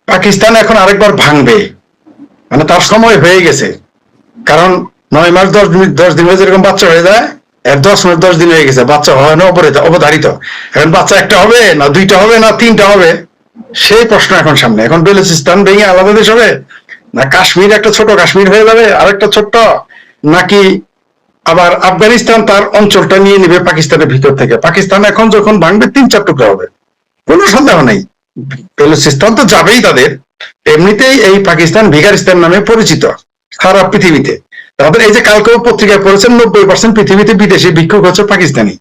পাকিস্তান এখন আরেকবার ভাঙবে, মানে তার সময় হয়ে গেছে। কারণ 9 মাস 10 দিন 10 দিন হয়ে যেরকম বাচ্চা হয়ে যায়, এর 10 মাস 10 দিন হয়ে গেছে, বাচ্চা হয় না অবধারিত। এখন বাচ্চা একটা হবে না দুইটা হবে না তিনটা হবে, সেই প্রশ্ন এখন সামনে। এখন বেলুচিস্তান ভেঙে আলাদা দেশ হবে, না কাশ্মীর একটা ছোট কাশ্মীর হয়ে যাবে আরেকটা ছোট্ট, নাকি আবার আফগানিস্তান তার অঞ্চলটা নিয়ে নিবে পাকিস্তানের ভিতর থেকে। পাকিস্তান এখন যখন ভাঙবে 3-4 টুকরা হবে, কোনো সন্দেহ নেই। বেলুচিস্তান তো যাবেই তাদের। এমনিতেই এই পাকিস্তান ভিগারিস্তান নামে পরিচিত সারা পৃথিবীতে। তাদের এই যে কালকেও পত্রিকায় পড়েছেন 90% পৃথিবীতে বিদেশি ভিক্ষুক হচ্ছে পাকিস্তানি।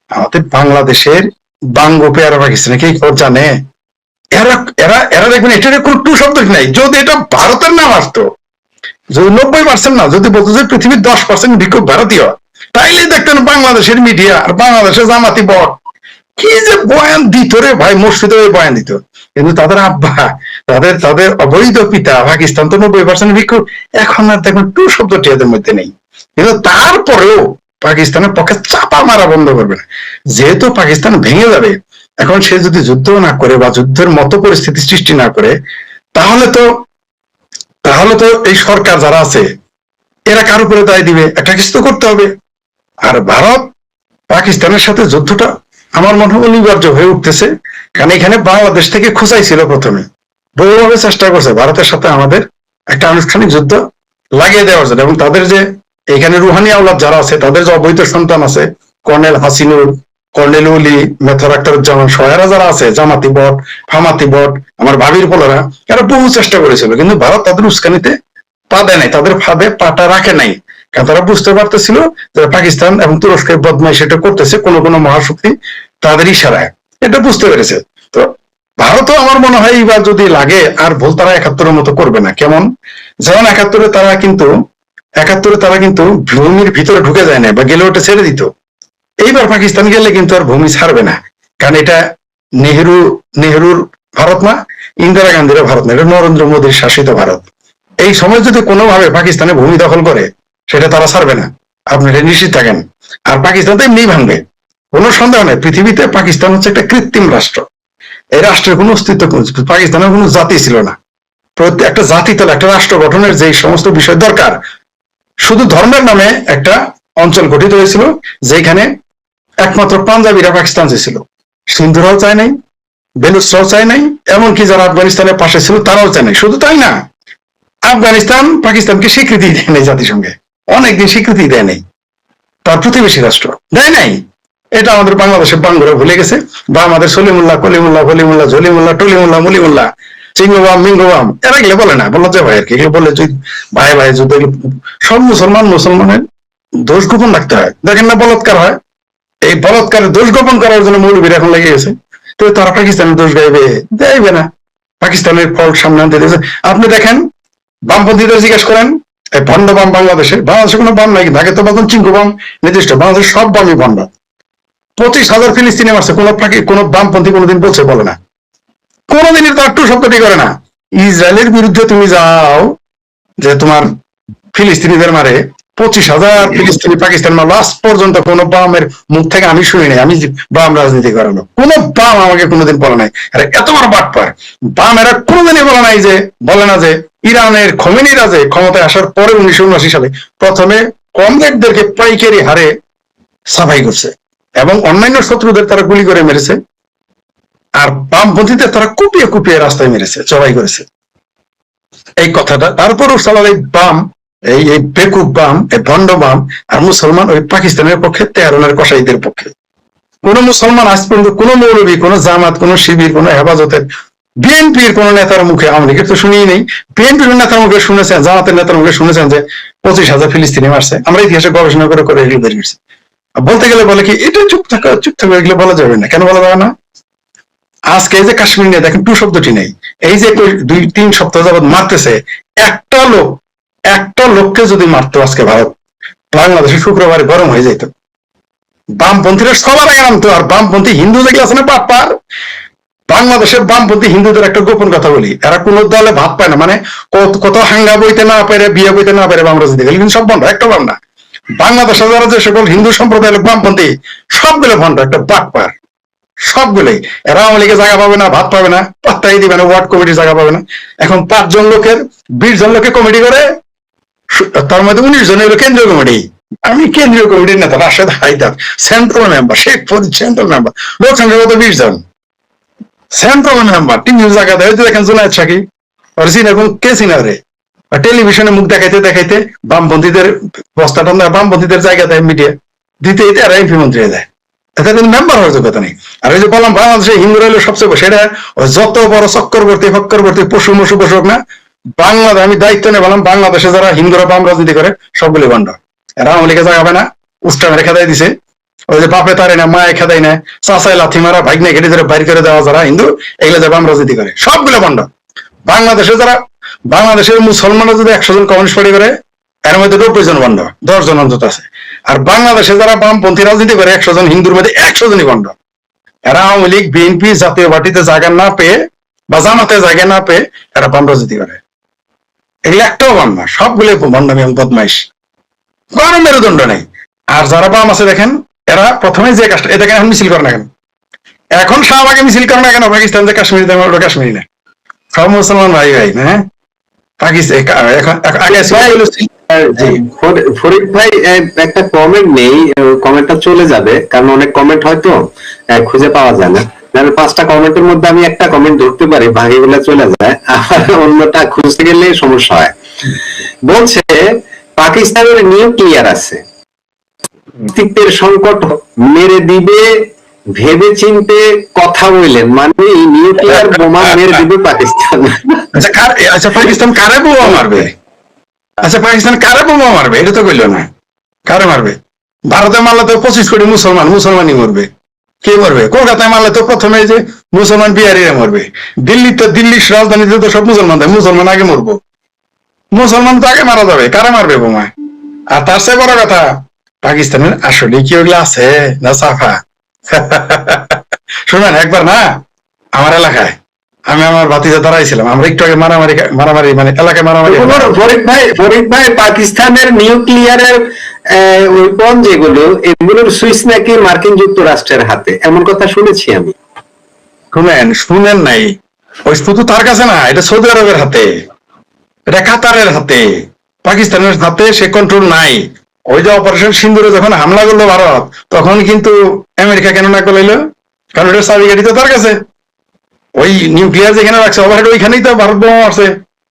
আমাদের বাংলাদেশের বাঙ্গো পেয়ারা পাকিস্তানি কি জানে? এরা এরা এরা দেখবেন এটার কোনো টু শব্দ নাই। যদি এটা ভারতের নাম আসতো, যদি 90% না, যদি বলতো যে পৃথিবীর 10% ভিক্ষুক ভারতীয়, তাইলে দেখতেন বাংলাদেশের মিডিয়া আর বাংলাদেশের জামাতি বট কি যে বয়ান দিত রে ভাই, মসজিদে বয়ান দিত। কিন্তু তাদের আব্বা, তাদের তাদের অবৈধ পিতা পাকিস্তান তো 90% ভিক্ষুক। এখন আর দেখবেন টু শব্দটি এদের মধ্যে নেই। কিন্তু তারপরেও পাকিস্তানের পক্ষে চাপা মারা বন্ধ করবে না, যেহেতু পাকিস্তান ভেঙে যাবে। এখন সে যদি যুদ্ধ না করে বা যুদ্ধের মতো পরিস্থিতি সৃষ্টি না করে, তাহলে তো তাহলে তো এই সরকার যারা আছে এরা কার উপরে দায় দিবে? একটা কিছু তো করতে হবে। আর ভারত পাকিস্তানের সাথে যুদ্ধটা আমার মনে হয় অনিবার্য হয়ে উঠতেছে। কারণ এখানে বাংলাদেশ থেকে খোঁচাই ছিল প্রথমে, বহুভাবে চেষ্টা করছে ভারতের সাথে আমাদের একটা আনুষ্ঠানিক যুদ্ধ লাগিয়ে দেওয়ার জন্য। এবং তাদের যে এখানে রুহানি আওলাদ যারা আছে, তাদের যে অবৈধ সন্তান আছে, কর্নেল হাসিনুর, কর্নেল উলি, মেথর আক্তারুজ্জামান, সহায়রা যারা আছে, জামাতি বট, ফামাতি বট, আমার ভাবির পোলারা, এরা বহু চেষ্টা করেছিল, কিন্তু ভারত তাদের উস্কানিতে পা দেয় নাই, তাদের ফাঁদে পাটা রাখে নাই। কারণ তারা বুঝতে পারতেছিল যে পাকিস্তান এবং তুরস্কের বদমাই সেটা করতেছে কোনো কোনো মহাশক্তি তাদের ইশারায়, এটা বুঝতে পেরেছে। তো ভারতও আমার মনে হয় এইবার যদি লাগে আর ভুল তারা 71-এর মতো করবে না। কেমন? যেমন 71-এ তারা কিন্তু ভূমির ভিতরে ঢুকে যায় না, বা গেলে ওটা ছেড়ে দিত। এইবার পাকিস্তান গেলে কিন্তু আর ভূমি ছাড়বে না, কারণ এটা নেহরুর ভারত না, ইন্দিরা গান্ধীর ভারত না, এটা নরেন্দ্র মোদীর শাসিত ভারত। এই সময় যদি কোনোভাবে পাকিস্তানে ভূমি দখল করে, সেটা তারা ছাড়বে না, আপনি এটা নিশ্চিত থাকেন। আর পাকিস্তান তো এমনি ভাঙবে, কোনো সন্দেহ নেই। পৃথিবীতে পাকিস্তান হচ্ছে একটা কৃত্রিম রাষ্ট্র। এই রাষ্ট্রের কোনো অস্তিত্ব, পাকিস্তানের কোনো জাতি ছিল না। একটা জাতি তলে একটা রাষ্ট্র গঠনের যে সমস্ত বিষয় দরকার, শুধু ধর্মের নামে একটা অঞ্চল গঠিত হয়েছিল, যেখানে একমাত্র পাঞ্জাবিরা পাকিস্তান চেয়েছিল, সিন্ধুরাও চায় নাই, বেলুচরাও চায় নাই, এমনকি যারা আফগানিস্তানের পাশে ছিল তারাও চায় নাই। শুধু তাই না, আফগানিস্তান পাকিস্তানকে স্বীকৃতি দেয় নাই, জাতিসংঘে অনেকদিন স্বীকৃতি দেয় নাই, তার প্রতিবেশী রাষ্ট্র দেয় নাই। এটা আমাদের বাংলাদেশের বাঙ্গুরা ভুলে গেছে, বা আমাদের সলিমুল্লাহ, কলিমুল্লাহ, ফলিমুল্লাহ, জলিমুল্লাহ, টলিমুল্লাহ, মুলিমুল্লাহ, চিঙ্গবাম, মিঙ্গবাম, এরা গেলে বলে না, বলা যায় ভাই আর কি, এগুলো বলে ভাই ভাই যুদ্ধ। সব মুসলমানের দোষ গোপন রাখতে হয়। দেখেন না বলৎকার হয়, এই বলৎকারের দোষ গোপন করার জন্য মৌলবীর এখন লেগে গেছে। তো তারা পাকিস্তানের দোষ গাইবে? দেবে না, পাকিস্তানের ফল সামনে আনতে দিয়েছে। আপনি দেখেন বামপন্থীদের জিজ্ঞেস করেন, এই ভণ্ড বাম বাংলাদেশে কোনো বাম নাই, আগে তো বলতেন চিঙ্কু বাম নির্দিষ্ট, বাংলাদেশের সব বামই ভণ্ড। 25,000 ফিলিস্তিনি মারছে, কোনো বামপন্থী কোনোদিন বলছে? বলে না, কোনোদিনই তো একটু শব্দটি করে না। ইসরায়েলের বিরুদ্ধে তুমি যাও যে তোমার ফিলিস্তিনিদের মারে, 25,000 ফিলিস্তিনি পাকিস্তান মারলো, লাস্ট পর্যন্ত কোনো বামের মুখ থেকে আমি শুনি নাই। আমি বাম রাজনীতি করানো কোন বাম আমাকে কোনোদিন বলে নাই। আরে এত বড় বাটপার বাম, এরা কোনোদিনই বলে নাই যে, বলে না যে ইরানের খোমেনিরা যে ক্ষমতায় আসার পরে 1979 সালে প্রথমে কমরেডদেরকে পাইকারি হারে সাফাই করছে, এবং অন্যান্য শত্রুদের তারা গুলি করে মেরেছে, আর বামপন্থীদের তারা কুপিয়ে কুপিয়ে রাস্তায় মেরেছে, জবাই করেছে। এই কথাটা তারপরও সালার এই বাম, এই বেকুব বাম, এই ভণ্ড বাম আর মুসলমান ওই পাকিস্তানের পক্ষে, তেহরানের কসাইদের পক্ষে। কোন মুসলমান আজ পর্যন্ত, কোন মৌলবী, কোন জামাত, কোন শিবির, কোন হেফাজতের, বিএনপির কোন নেতার মুখে, আওয়ামী লীগের তো শুনিই নেই, বিএনপির নেতার মুখে শুনেছেন, জামাতের নেতার মুখে শুনেছেন যে 25,000 ফিলিস্তিনি মারছে? আমরা ইতিহাসে গবেষণা করে করে এগুলো বের করছি। বলতে গেলে বলে কি, এটা চুপ থাকা, এগুলো বলা যাবে না। কেন বলা যাবে না? আজকে এই যে কাশ্মীর নিয়ে দেখেন টু শব্দটি নেই। এই যে 2-3 সপ্তাহ যাবৎ মারতেছে, একটা লোককে যদি মারতো আজকে ভারত, বাংলাদেশে শুক্রবারে গরম হয়ে যেত। বামপন্থীরা সবার আগে নামতো। আর বামপন্থী হিন্দু যেগুলো আছে না বাটপার, বাংলাদেশের বামপন্থী হিন্দুদের একটা গোপন কথা বলি, এরা কোন দলে ভাত পায় না, মানে কত হাঙ্গা বইতে না পারে, বিয়ে বইতে না পারে বাম রাজনীতি, কিন্তু সব বন্ধ, একটা বাম না। বাংলাদেশে যারা যে সকল হিন্দু সম্প্রদায়ের বামপন্থী, সবগুলো ভণ্ড, একটা বাটপার। সবগুলোই। এরা আওয়ামী লীগের জায়গা পাবে না, ভাত পাবে না, পাত্তাই দিবে না, ওয়ার্ড কমিটির জায়গা পাবে না। এখন 5 জন লোকের 20 জন লোকের কমিটি করে, তার মধ্যে 19 জন হলো কেন্দ্রীয় কমিটি। আমি কেন্দ্রীয় কমিটির নেতা Rashed Haider, central member, Sheikh Farid central member, লোক সংখ্যা কত 20 জন, সেন্ট্রাল মেম্বার। টিম জায়গা দেয় দেখেন জুনায়েদ সাকি আর চিনা কে চিনা রে, টেলিভিশনে মুখ দেখাইতে দেখাইতে বামপন্থীদের বস্তা টান্দা, বামপন্থীদের জায়গা দেয় মিডিয়া দিতে দিতে আর এমপি মন্ত্রী দেয়, এটা কিন্তু মেম্বার হওয়ার যোগ্যতা নেই। আর ওই যে বললাম বাংলাদেশে হিন্দুরা হলো সবচেয়ে সেটা যত বড় চক্করবর্তী ফক্করবর্তী পশু মশু পশুক না, বাংলাদেশ আমি দায়িত্ব নিয়ে বললাম, বাংলাদেশে যারা হিন্দুরা বাম রাজনীতি করে সবগুলি বন্ধ। এরা আওয়ামী লীগে জায়গা পায় না, উষ্টা মেরে খেদাই দিছে, ওই যে বাপে তারে না, মায়ে খেদাই না, চাচাই লাথি মারা, ভাগ্নে ঘেটে ধরে বাইর করে দেওয়া যারা হিন্দু, এগুলো যে বাম রাজনীতি করে সবগুলো বন্ধ। বাংলাদেশে যারা, বাংলাদেশের মুসলমানরা যদি 100 জন কমিউনিস্ট পার্টি করে, এর মধ্যে 90 জন বন্ধ, 10 জন অন্তত আছে। আর বাংলাদেশে যারা বামপন্থী রাজনীতি করে 100 জন হিন্দুর মধ্যে 100 জনই বন্ধ। এরা আওয়ামী লীগ, বিএনপি, জাতীয় পার্টিতে জায়গা না পেয়ে বা জামাতে জায়গা না পেয়ে এরা বাম রাজনীতি করে। এগুলো একটাও বাম না, সবগুলো বন্ডামি এবং বদমাইশ, কোনো মেরুদণ্ড নেই। আর যারা বাম আছে দেখেন, এরা প্রথমে যে কাজটা, এটাকে এখন মিছিল করে না কেন, এখন শাহবাগে মিছিল করে না কেন, পাকিস্তান যে কাশ্মীর দেয় ওটা কাশ্মীরি না, সব মুসলমান ভাই ভাই না। ফরিদ ভাই একটা কমেন্ট নেই, কমেন্টটা চলে যাবে কারণ অনেক কমেন্ট হয়তো খুঁজে পাওয়া যায় না। 5টা কমেন্টের মধ্যে আমি একটা কমেন্ট ধরতে পারি, ভাগে গুলা চলে যায়, আর অন্যটা খুঁজতে গেলে সমস্যা হয়। বলছে পাকিস্তানের নিউক্লিয়ার আছে, অস্তিত্বের সংকট মেরে দিবে, ভেবে চিনতে কথা বললেন, মানে নিউক্লিয়ার বোমা মেরে দিবে পাকিস্তান। আচ্ছা পাকিস্তান কারে বোমা মারবে? আচ্ছা পাকিস্তান কারে বোমা মারবে এটা তো কইল না, কারে মারবে? ভারতে মারলে তো 25 কোটি মুসলমানই মরবে। কে মরবে? কলকাতায় মারলে তো প্রথমে যে মুসলমান বিহারিরা মরবে, দিল্লির রাজধানীতে তো সব মুসলমান, মুসলমান আগে মরবো, মুসলমান তো আগে মারা যাবে, কারা মারবে বোমা? আর তার চেয়ে বড় কথা, পাকিস্তানের আসলে কি ওগুলো আছে না সাফা? শুনবেন একবার না, আমার এলাকায় আমি আমার ভাতিজা দাঁড়াইছিলাম, আমরা একটু আগে মারামারি মানে এলাকায় মারামারি। ফরিদ ভাই পাকিস্তানের নিউক্লিয়ারের ওয়েপন যেগুলো, এগুলোর সুইচ নাকি মার্কিন যুক্তরাষ্ট্রের হাতে, এমন কথা শুনেছি আমি। শুনেন নাই? ওই শুধু তার কাছে না, এটা সৌদি আরবের হাতে, এটা কাতারের হাতে, পাকিস্তানের হাতে সে কন্ট্রোল নাই। ওই যে অপারেশন সিন্দুরে যখন হামলা করলো ভারত, তখন কিন্তু আমেরিকা কেন না করলো? কারণ ওটা চাবিকাঠি তো তার কাছে। ওই নিউক্লিয়ার যেখানে রাখছে ওভারহেড, ওইখানেই তো ভারত বোমা মারছে,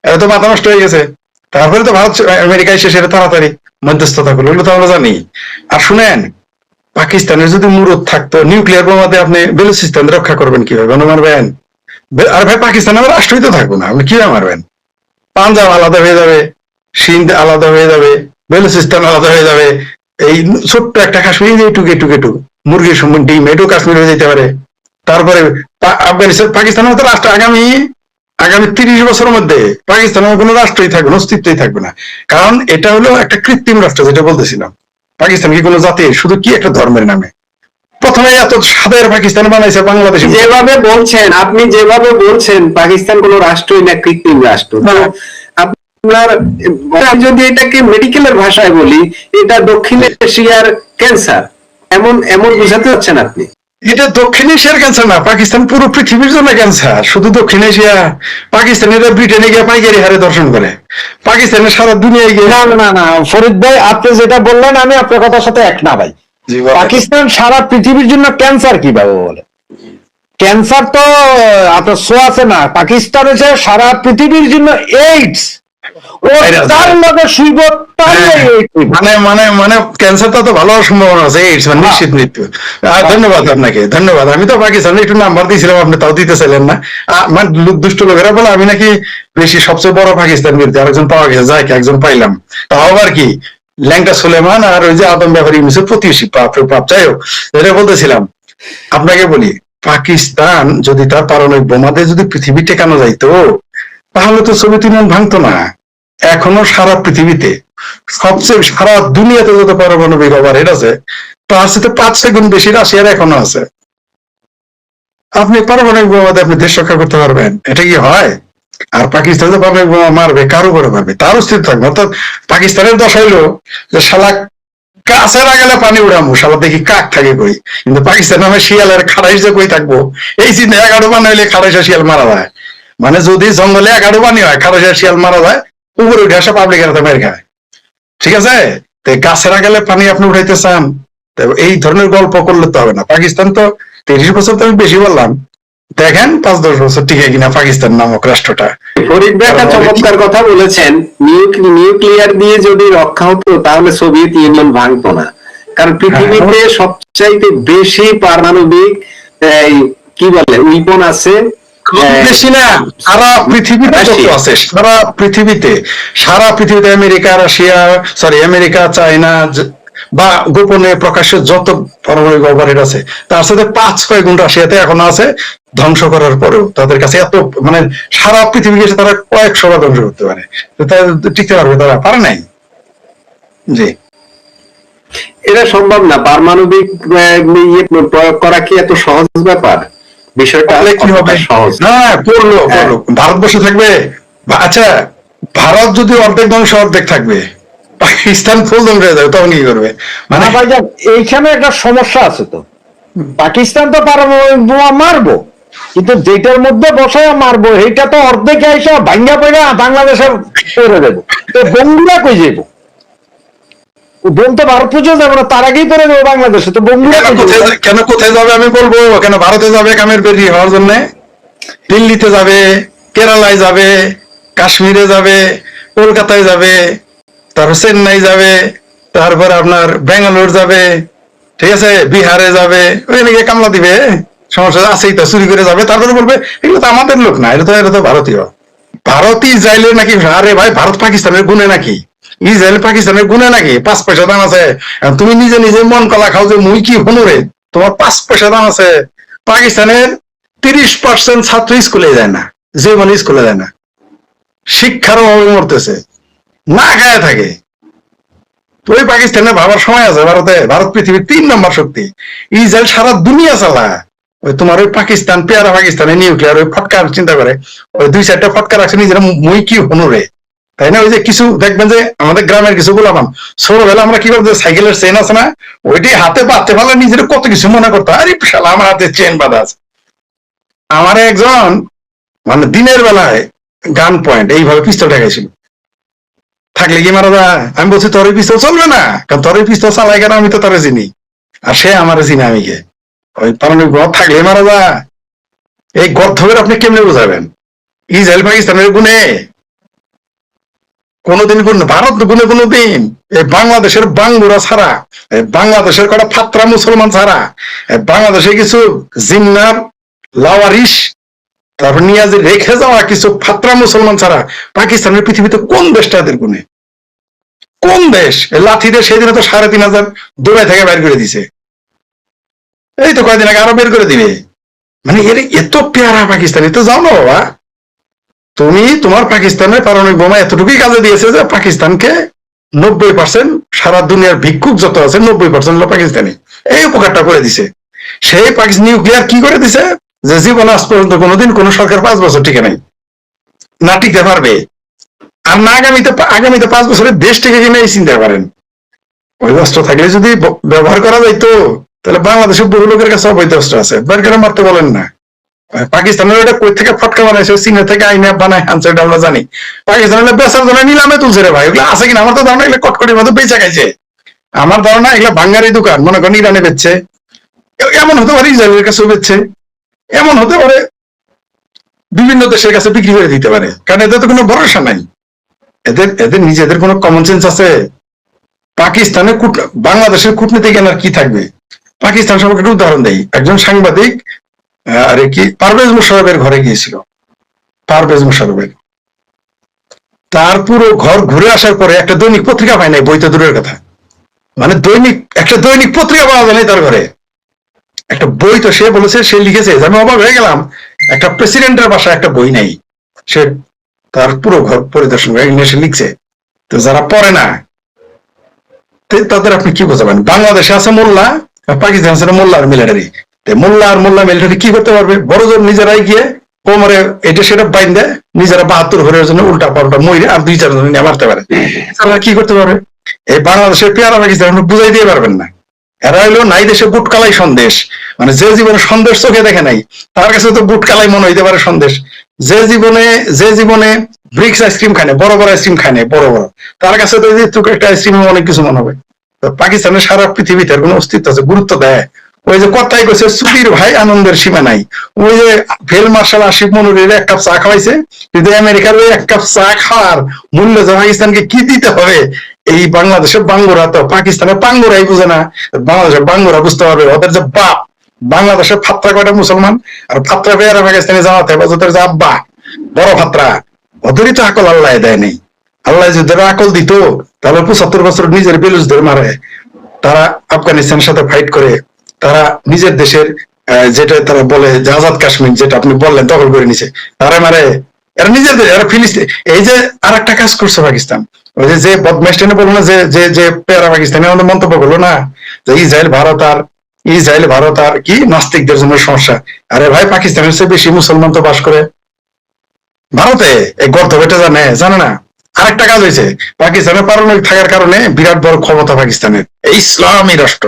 এটা তো মাথা নষ্ট হয়ে গেছে। তারপরে তো ভারত আমেরিকায় এসে সেটা তাড়াতাড়ি মধ্যস্থতা করলো, ওগুলো তো আমরা জানি। আর শুনেন, পাকিস্তানের যদি মুরত থাকতো, নিউক্লিয়ার বোমাতে আপনি বেলুচিস্তান রক্ষা করবেন কিভাবে? মারবেন? আর ভাই পাকিস্তান আমার রাষ্ট্রই তো থাকবো না, আপনি কিভাবে মারবেন? পাঞ্জাব আলাদা হয়ে যাবে, সিন্ধ আলাদা হয়ে যাবে, বেলুচিস্তান আলাদা হয়ে যাবে, এই ছোট্ট একটা কাশ্মীর এটুকু মুরগির সম্মান ডিম এটুকু কাশ্মীর হয়ে যেতে পারে। তারপরে আফগানিস্তান, পাকিস্তানের মতো রাষ্ট্র আগামী 30 বছরের মধ্যে পাকিস্তানের কোনো রাষ্ট্রই থাকবে না, অস্তিত্বই থাকবে না। কারণ এটা হলো একটা কৃত্রিম রাষ্ট্র, যেটা বলতেছিলাম। পাকিস্তান কি কোনো জাতি? শুধু কি একটা ধর্মের নামে প্রথমে এত সাদের পাকিস্তান বানাইছে বাংলাদেশ। যেভাবে বলছেন, আপনি যেভাবে বলছেন পাকিস্তান কোনো রাষ্ট্রই না, কৃত্রিম রাষ্ট্র। আপনার যদি এটাকে মেডিকেলের ভাষায় বলি, এটা দক্ষিণ এশিয়ার ক্যান্সার, এমন বুঝাতে হচ্ছেন আপনি? এটা দক্ষিণ এশিয়ার ক্যান্সার না, পাকিস্তান পুরো পৃথিবীর জন্য ক্যান্সার। শুধু দক্ষিণ এশিয়া, পাকিস্তানিরা ব্রিটেনে গিয়ে পাইকারি হারে দর্শন করে, পাকিস্তানের সারা দুনিয়ায় গিয়ে। না ফরিদ ভাই, আপনি যেটা বললেন আমি আপনার কথার সাথে এক না ভাই। পাকিস্তান সারা পৃথিবীর জন্য ক্যান্সার কিভাবে বলে? ক্যান্সার তো আপনার আছে না, পাকিস্তান হচ্ছে সারা পৃথিবীর জন্য এইডস, মানে ক্যান্সারটা তো ভালো সম্ভাবনা আছে, এইডস মানে নিশ্চিত মৃত্যু। ধন্যবাদ আপনাকে, ধন্যবাদ। আমি তো পাকিস্তানে একটু নাম্বার দিয়েছিলাম, আপনি তাও দিতে চাইলেন না। মানে দুষ্ট লোকেরা বলে আমি নাকি বেশি সবচেয়ে বড় পাকিস্তান বিরোধী, আরেকজন পাওয়া গেছে, যাই একজন পাইলাম, তাও আবার কি ল্যাংটা সুলেমান আর ওই যে আদম ব্যাপারী মিশর প্রতিবেশী, পাপ। যাই হোক, এটা বলতেছিলাম আপনাকে, বলি পাকিস্তান যদি তার পারমাণবিক বোমাতে যদি পৃথিবী টেকানো যাইতো, তাহলে তো সোভিয়েত ইউনিয়ন ভাঙতো না। এখনো সারা পৃথিবীতে সবচেয়ে, সারা দুনিয়াতে যত পারমাণবিক ওভারহেড আছে, তার সাথে 5 গুণ বেশি রাশিয়ার এখনো আছে। আপনি পারমাণবিক বোমাতে আপনি দেশ রক্ষা করতে পারবেন? এটা কি হয়? আর পাকিস্তান যে পারমাণবিক বোমা মারবে, কার উপরে মারবে? তার অস্তিত্ব থাকবে। অর্থাৎ পাকিস্তানের দশা হইলো যে শালা কাছে লাগালে পানি উড়ামু, শালা দেখি কাক থাকে কই। কিন্তু পাকিস্তান নামে শিয়ালের খাড়াইশ যে কই থাকবো, এই চিন্তা 11 পানি হইলে খাড়াইশা শিয়াল মারা যায়। মানে যদি জঙ্গলে 11 পানি হয়, খাড়াইশা শিয়াল মারা যায়, উপরে উঠে আসে পাবলিক এর মেরে খায়। ঠিক আছে, গাছে লাগালে পানি আপনি উঠাইতে চান, এই ধরনের গল্প করলে তো হবে না। পাকিস্তান তো 30 বছর, তো আমি বেশি বললাম, দেখেন 5-10 বছর টিকে কিনা পাকিস্তান নামক রাষ্ট্রটা। ফরিদ ভাই একটা চমৎকার কথা বলেছেন, নিউক্লিয়ার দিয়ে যদি রক্ষা হতো তাহলে সোভিয়েত ইউনিয়ন ভাঙতো না। কারণ পৃথিবীতে সবচাইতে বেশি পারমাণবিক কি বলে উইপন আছে, বেশি না, সারা পৃথিবীতে যত আছে, সারা পৃথিবীতে আমেরিকা, রাশিয়া, আমেরিকা, চায়না বা গোপনে প্রকাশ্যে যত পারমাণবিক অপারেট আছে, তার সাথে 5-6 গুণ রাশিয়াতে এখনো আছে। ধ্বংস করার পরেও তাদের কাছে এত, মানে সারা পৃথিবীকে তারা কয়েকশো বার ধ্বংস করতে পারে, টিকতে পারবে? তারা পারে নাই। জি, এটা সম্ভব না। পারমাণবিক প্রয়োগ করা কি এত সহজ ব্যাপার? বিষয়টা কি হবে? সহজ হ্যাঁ, করলো। ভারত বসে থাকবে? আচ্ছা, ভারত যদি অর্ধেক ধ্বংস, অর্ধেক থাকবে, পাকিস্তান ফুল ধ্বংস হয়ে যাবে, তখন কি করবে? মানে ভাইজান এইখানে একটা সমস্যা আছে। তো পাকিস্তান তো পারমাণবিক বোমা মারবো, কিন্তু যেটার মধ্যে বসায় মারবো এইটা তো অর্ধেক আইসা ভাঙ্গা পড়া বাংলাদেশের করে দেবো। তো বোমগুলা কই যাবো? বোম তো ভারত পর্যন্ত যাবো না, তার আগেই করে দেবো বাংলাদেশে। তো বোমগুলা কেন কোথায় যাবে আমি বলবো। কেন ভারতে যাবে কামের বেরি হওয়ার জন্য, দিল্লিতে যাবে, কেরালায় যাবে, কাশ্মীরে যাবে, কলকাতায় যাবে, তারপর চেন্নাই যাবে, তারপর আপনার বেঙ্গালোর যাবে, ঠিক আছে, বিহারে যাবে, ওইখানে গিয়ে কামলা দিবে। সমস্যা আছেই তো, চুরি করে যাবে। তারপরে বলবে এগুলো তো আমাদের লোক না, এটা তো ভারতীয়। ভারত ইসরায়েলের নাকি? আরে ভাই, ভারত পাকিস্তানের গুণে নাকি? ইসরায়েল পাকিস্তানের গুণে নাকি? 5 পয়সা দাম আছে। তুমি নিজে নিজে মন কলা খাও যে মুই কি হনুরে, তোমার 5 পয়সা দাম আছে। পাকিস্তানের 30% ছাত্র স্কুলে যায় না, যে মানে স্কুলে যায় না, শিক্ষার অভাবে মরতেছে, না খায় থাকে। ওই পাকিস্তানে ভাবার সময় আছে? ভারত পৃথিবীর 3 নম্বর শক্তি। ইসরায়েল সারা দুনিয়া চালা। ওই তোমার ওই পাকিস্তান, পেয়ারা পাকিস্তানে নিউক্লিয়ার ওই ফটকার চিন্তা করে, ওই 2-4টা ফটকা রাখছে নিজেরা, মুই কি হনুরে, তাই না? ওই যে কিছু দেখবেন যে আমাদের গ্রামের কিছু গোলাম, ছোটবেলা আমরা কি করবো, সাইকেলের চেন আছে না, ওইটি হাতে বাঁধতে পারলে নিজের কত কিছু মনে করতো। আরে শালা, আমার হাতে চেন বাঁধা আছে। আমার একজন মানে দিনের বেলায় গান পয়েন্ট এইভাবে পিস্তল ঠেকাইছিল, থাকলে কি মারা যায়? আমি বলছি তোর পিস্তল চলবে না, কারণ তোর পিস্তল চালাই কেন, আমি তো তোরে চিনি, আর সে আমার চিনি আমি কে। ওই পারমাণবিক বোমা থাকলে মারা যায়। এই গর্ধবের আপনি কেমনে বোঝাবেন? ইসরায়েল পাকিস্তানের গুণে কোনোদিন গুণ, ভারত গুণে কোনোদিন। এই বাংলাদেশের বাঙ্গুরা ছাড়া, বাংলাদেশের কটা ফাত্রা মুসলমান ছাড়া, বাংলাদেশে কিছু জিন্নার লাওয়ারিস, তারপর নিয়ে যে রেখে যাওয়া কিছু ফাত্রা মুসলমান ছাড়া পাকিস্তানের পৃথিবীতে কোন দেশটা এদের গুণে? কোন দেশ? লাঠি দিয়ে সেদিনে তো 3,500 দূরে থেকে বের করে দিছে। এই তো কয়েকদিন আগে আরো বের করে দিবে। মানে এর এত পেয়ারা পাকিস্তানি। তো জানো বাবা, তুমি তোমার পাকিস্তানের পারমাণবিক বোমা এতটুকুই কাজে দিয়েছে যে পাকিস্তানকে 90% সারা দুনিয়ার ভিক্ষুক যত আছে 90% হলো পাকিস্তানি। এই উপকারটা করে দিছে। সেই পাকিস্তান নিউক্লিয়ার কি করে দিছে যে জীবন আজ পর্যন্ত কোনোদিন কোন সরকার 5 বছর টিকে নাই, না টিকতে পারবে। আর না আগামীতে 5 বছরের দেশ থেকে কিনে এই চিন্তা করেন। ওই অস্ত্র থাকলে যদি ব্যবহার করা যাইতো, তাহলে বাংলাদেশের বহু লোকের কাছে অবৈধ অস্ত্র আছে, বের করে মারতে বলেন না। পাকিস্তানের ওটা কই থেকে ফটকা বানাইছে, চীনে থেকে আইনে বানায় আনছে, এটা আমরা জানি। পাকিস্তানের বেচার জন্য নিলামে তুলছে রে ভাই। এগুলো আছে কিনা আমার তো ধারণা এগুলো কটকটির মতো বেচা খাইছে। আমার ধারণা এগুলো ভাঙ্গারি দোকান, মনে করেন ইরানে বেচছে, এমন হতে পারে ইসরায়েলের কাছে বেচছে, এমন হতে পারে বিভিন্ন দেশের কাছে বিক্রি করে দিতে পারে। কারণ এদের তো কোনো ভরসা নাই। এদের নিজেদের কোনো কমন সেন্স আছে? পাকিস্তানে বাংলাদেশের কূটনীতি জ্ঞান আর কি থাকবে? পাকিস্তান সম্পর্কে একটা উদাহরণ দেই। একজন সাংবাদিক আরে কি পারভেজ মুশারফের ঘরে গিয়েছিল। পারভেজ মুশারফের তার পুরো ঘর ঘুরে আসার পরে একটা দৈনিক পত্রিকা পায় নাই, বই তো দূরের কথা। মানে একটা দৈনিক পত্রিকা পাওয়া যায় নাই তার ঘরে। একটা বই তো সে বলেছে, সে লিখেছে, আমি অবাক হয়ে গেলাম, একটা প্রেসিডেন্টের বাসায় একটা বই নাই। সে তার পুরো ঘর পরিদর্শন করে ইংলিশে লিখছে। তো যারা পড়ে না তাদের আপনি কি বোঝাবেন? বাংলাদেশে আছে মোল্লা, পাকিস্তান আছে মোল্লা আর মিলিটারি। মোল্লা আর মোল্লা মিলিটারি কি করতে পারবে? বড় জোর নিজেরাই গিয়ে কোমরে এটা সেটা বাইন দেয়, নিজেরা 72 ঘরের জন্য উল্টা পাল্টা মইরে আর 2-4 জন নিয়ে মারতে পারে। তারা কি করতে পারবে? এই বাংলাদেশের পেয়ারা পাকিস্তান আপনি বুঝাই দিয়ে পারবেন না। এরা হইলো নাই দেশে বুটকালাই সন্দেশ, মানে যে জীবনে সন্দেশ চোখে দেখে নাই তার কাছে তো বুটকালাই মনে হইতে পারে সন্দেশ। যে জীবনে ব্রিক্স আইসক্রিম খায় না, বড় বড় আইসক্রিম খায় না, বড় বড়, তার কাছে তো তোকে একটা আইসক্রিম অনেক কিছু মনে হবে। তো পাকিস্তানের সারা পৃথিবীতে কোনো অস্তিত্ব আছে, গুরুত্ব দেয়। ওই যে কথাই কইছে চুপির ভাই আনন্দের সীমা নাই। ওই যে ফিল্ড মার্শাল আসিফ মনিরের এক কাপ চা খাওয়াইছে, কিন্তু আমেরিকার ওই এক কাপ চা খাওয়ার মূল্য যে পাকিস্তানকে কি দিতে হবে, এই বাংলাদেশের বাঙ্গুরা তো পাকিস্তানের পাঙ্গুরাই বুঝে না, বাংলাদেশের বাঙ্গুরা বুঝতে পারবে। ওদের যে বাপ, বাংলাদেশের ফাত্রা কয়টা মুসলমান, আর ফাত্রা পেয়ারা পাকিস্তানি জামাতে হেফাজতের যে আব্বা বড় ফাত্রা, ওদেরই তো আকল আল্লাহ দেয় নেই। আল্লাহ যদি আকল দিত তাহলে 75 বছর নিজের বেলুস ধরে মারে। তারা আফগানিস্তানের সাথে ফাইট করে, তারা নিজের দেশের যেটা তারা বলে যে আজাদ কাশ্মীর, যেটা আপনি বললেন দখল করে নিছে, তারা মারে। এরা নিজেদের, এরা ফিলিস্তিন। এই যে আর একটা কাজ করছে পাকিস্তান, ওই যে বদমাইস্টানে বললো না, যে যে যে পেয়ারা পাকিস্তানি আমাদের মন্তব্য করলো না যে ইসরায়েল ভারত আর কি নাস্তিকদের জন্য সমস্যা। আরে ভাই, পাকিস্তানের চেয়ে বেশি মুসলমান তো বাস করে ভারতে, এই গর্ত বেটে জানে না। আরেকটা কাজ হয়েছে, পাকিস্তানের পারমাণবিক থাকার কারণে বিরাট বড় ক্ষমতা পাকিস্তানের, এই ইসলামী রাষ্ট্র,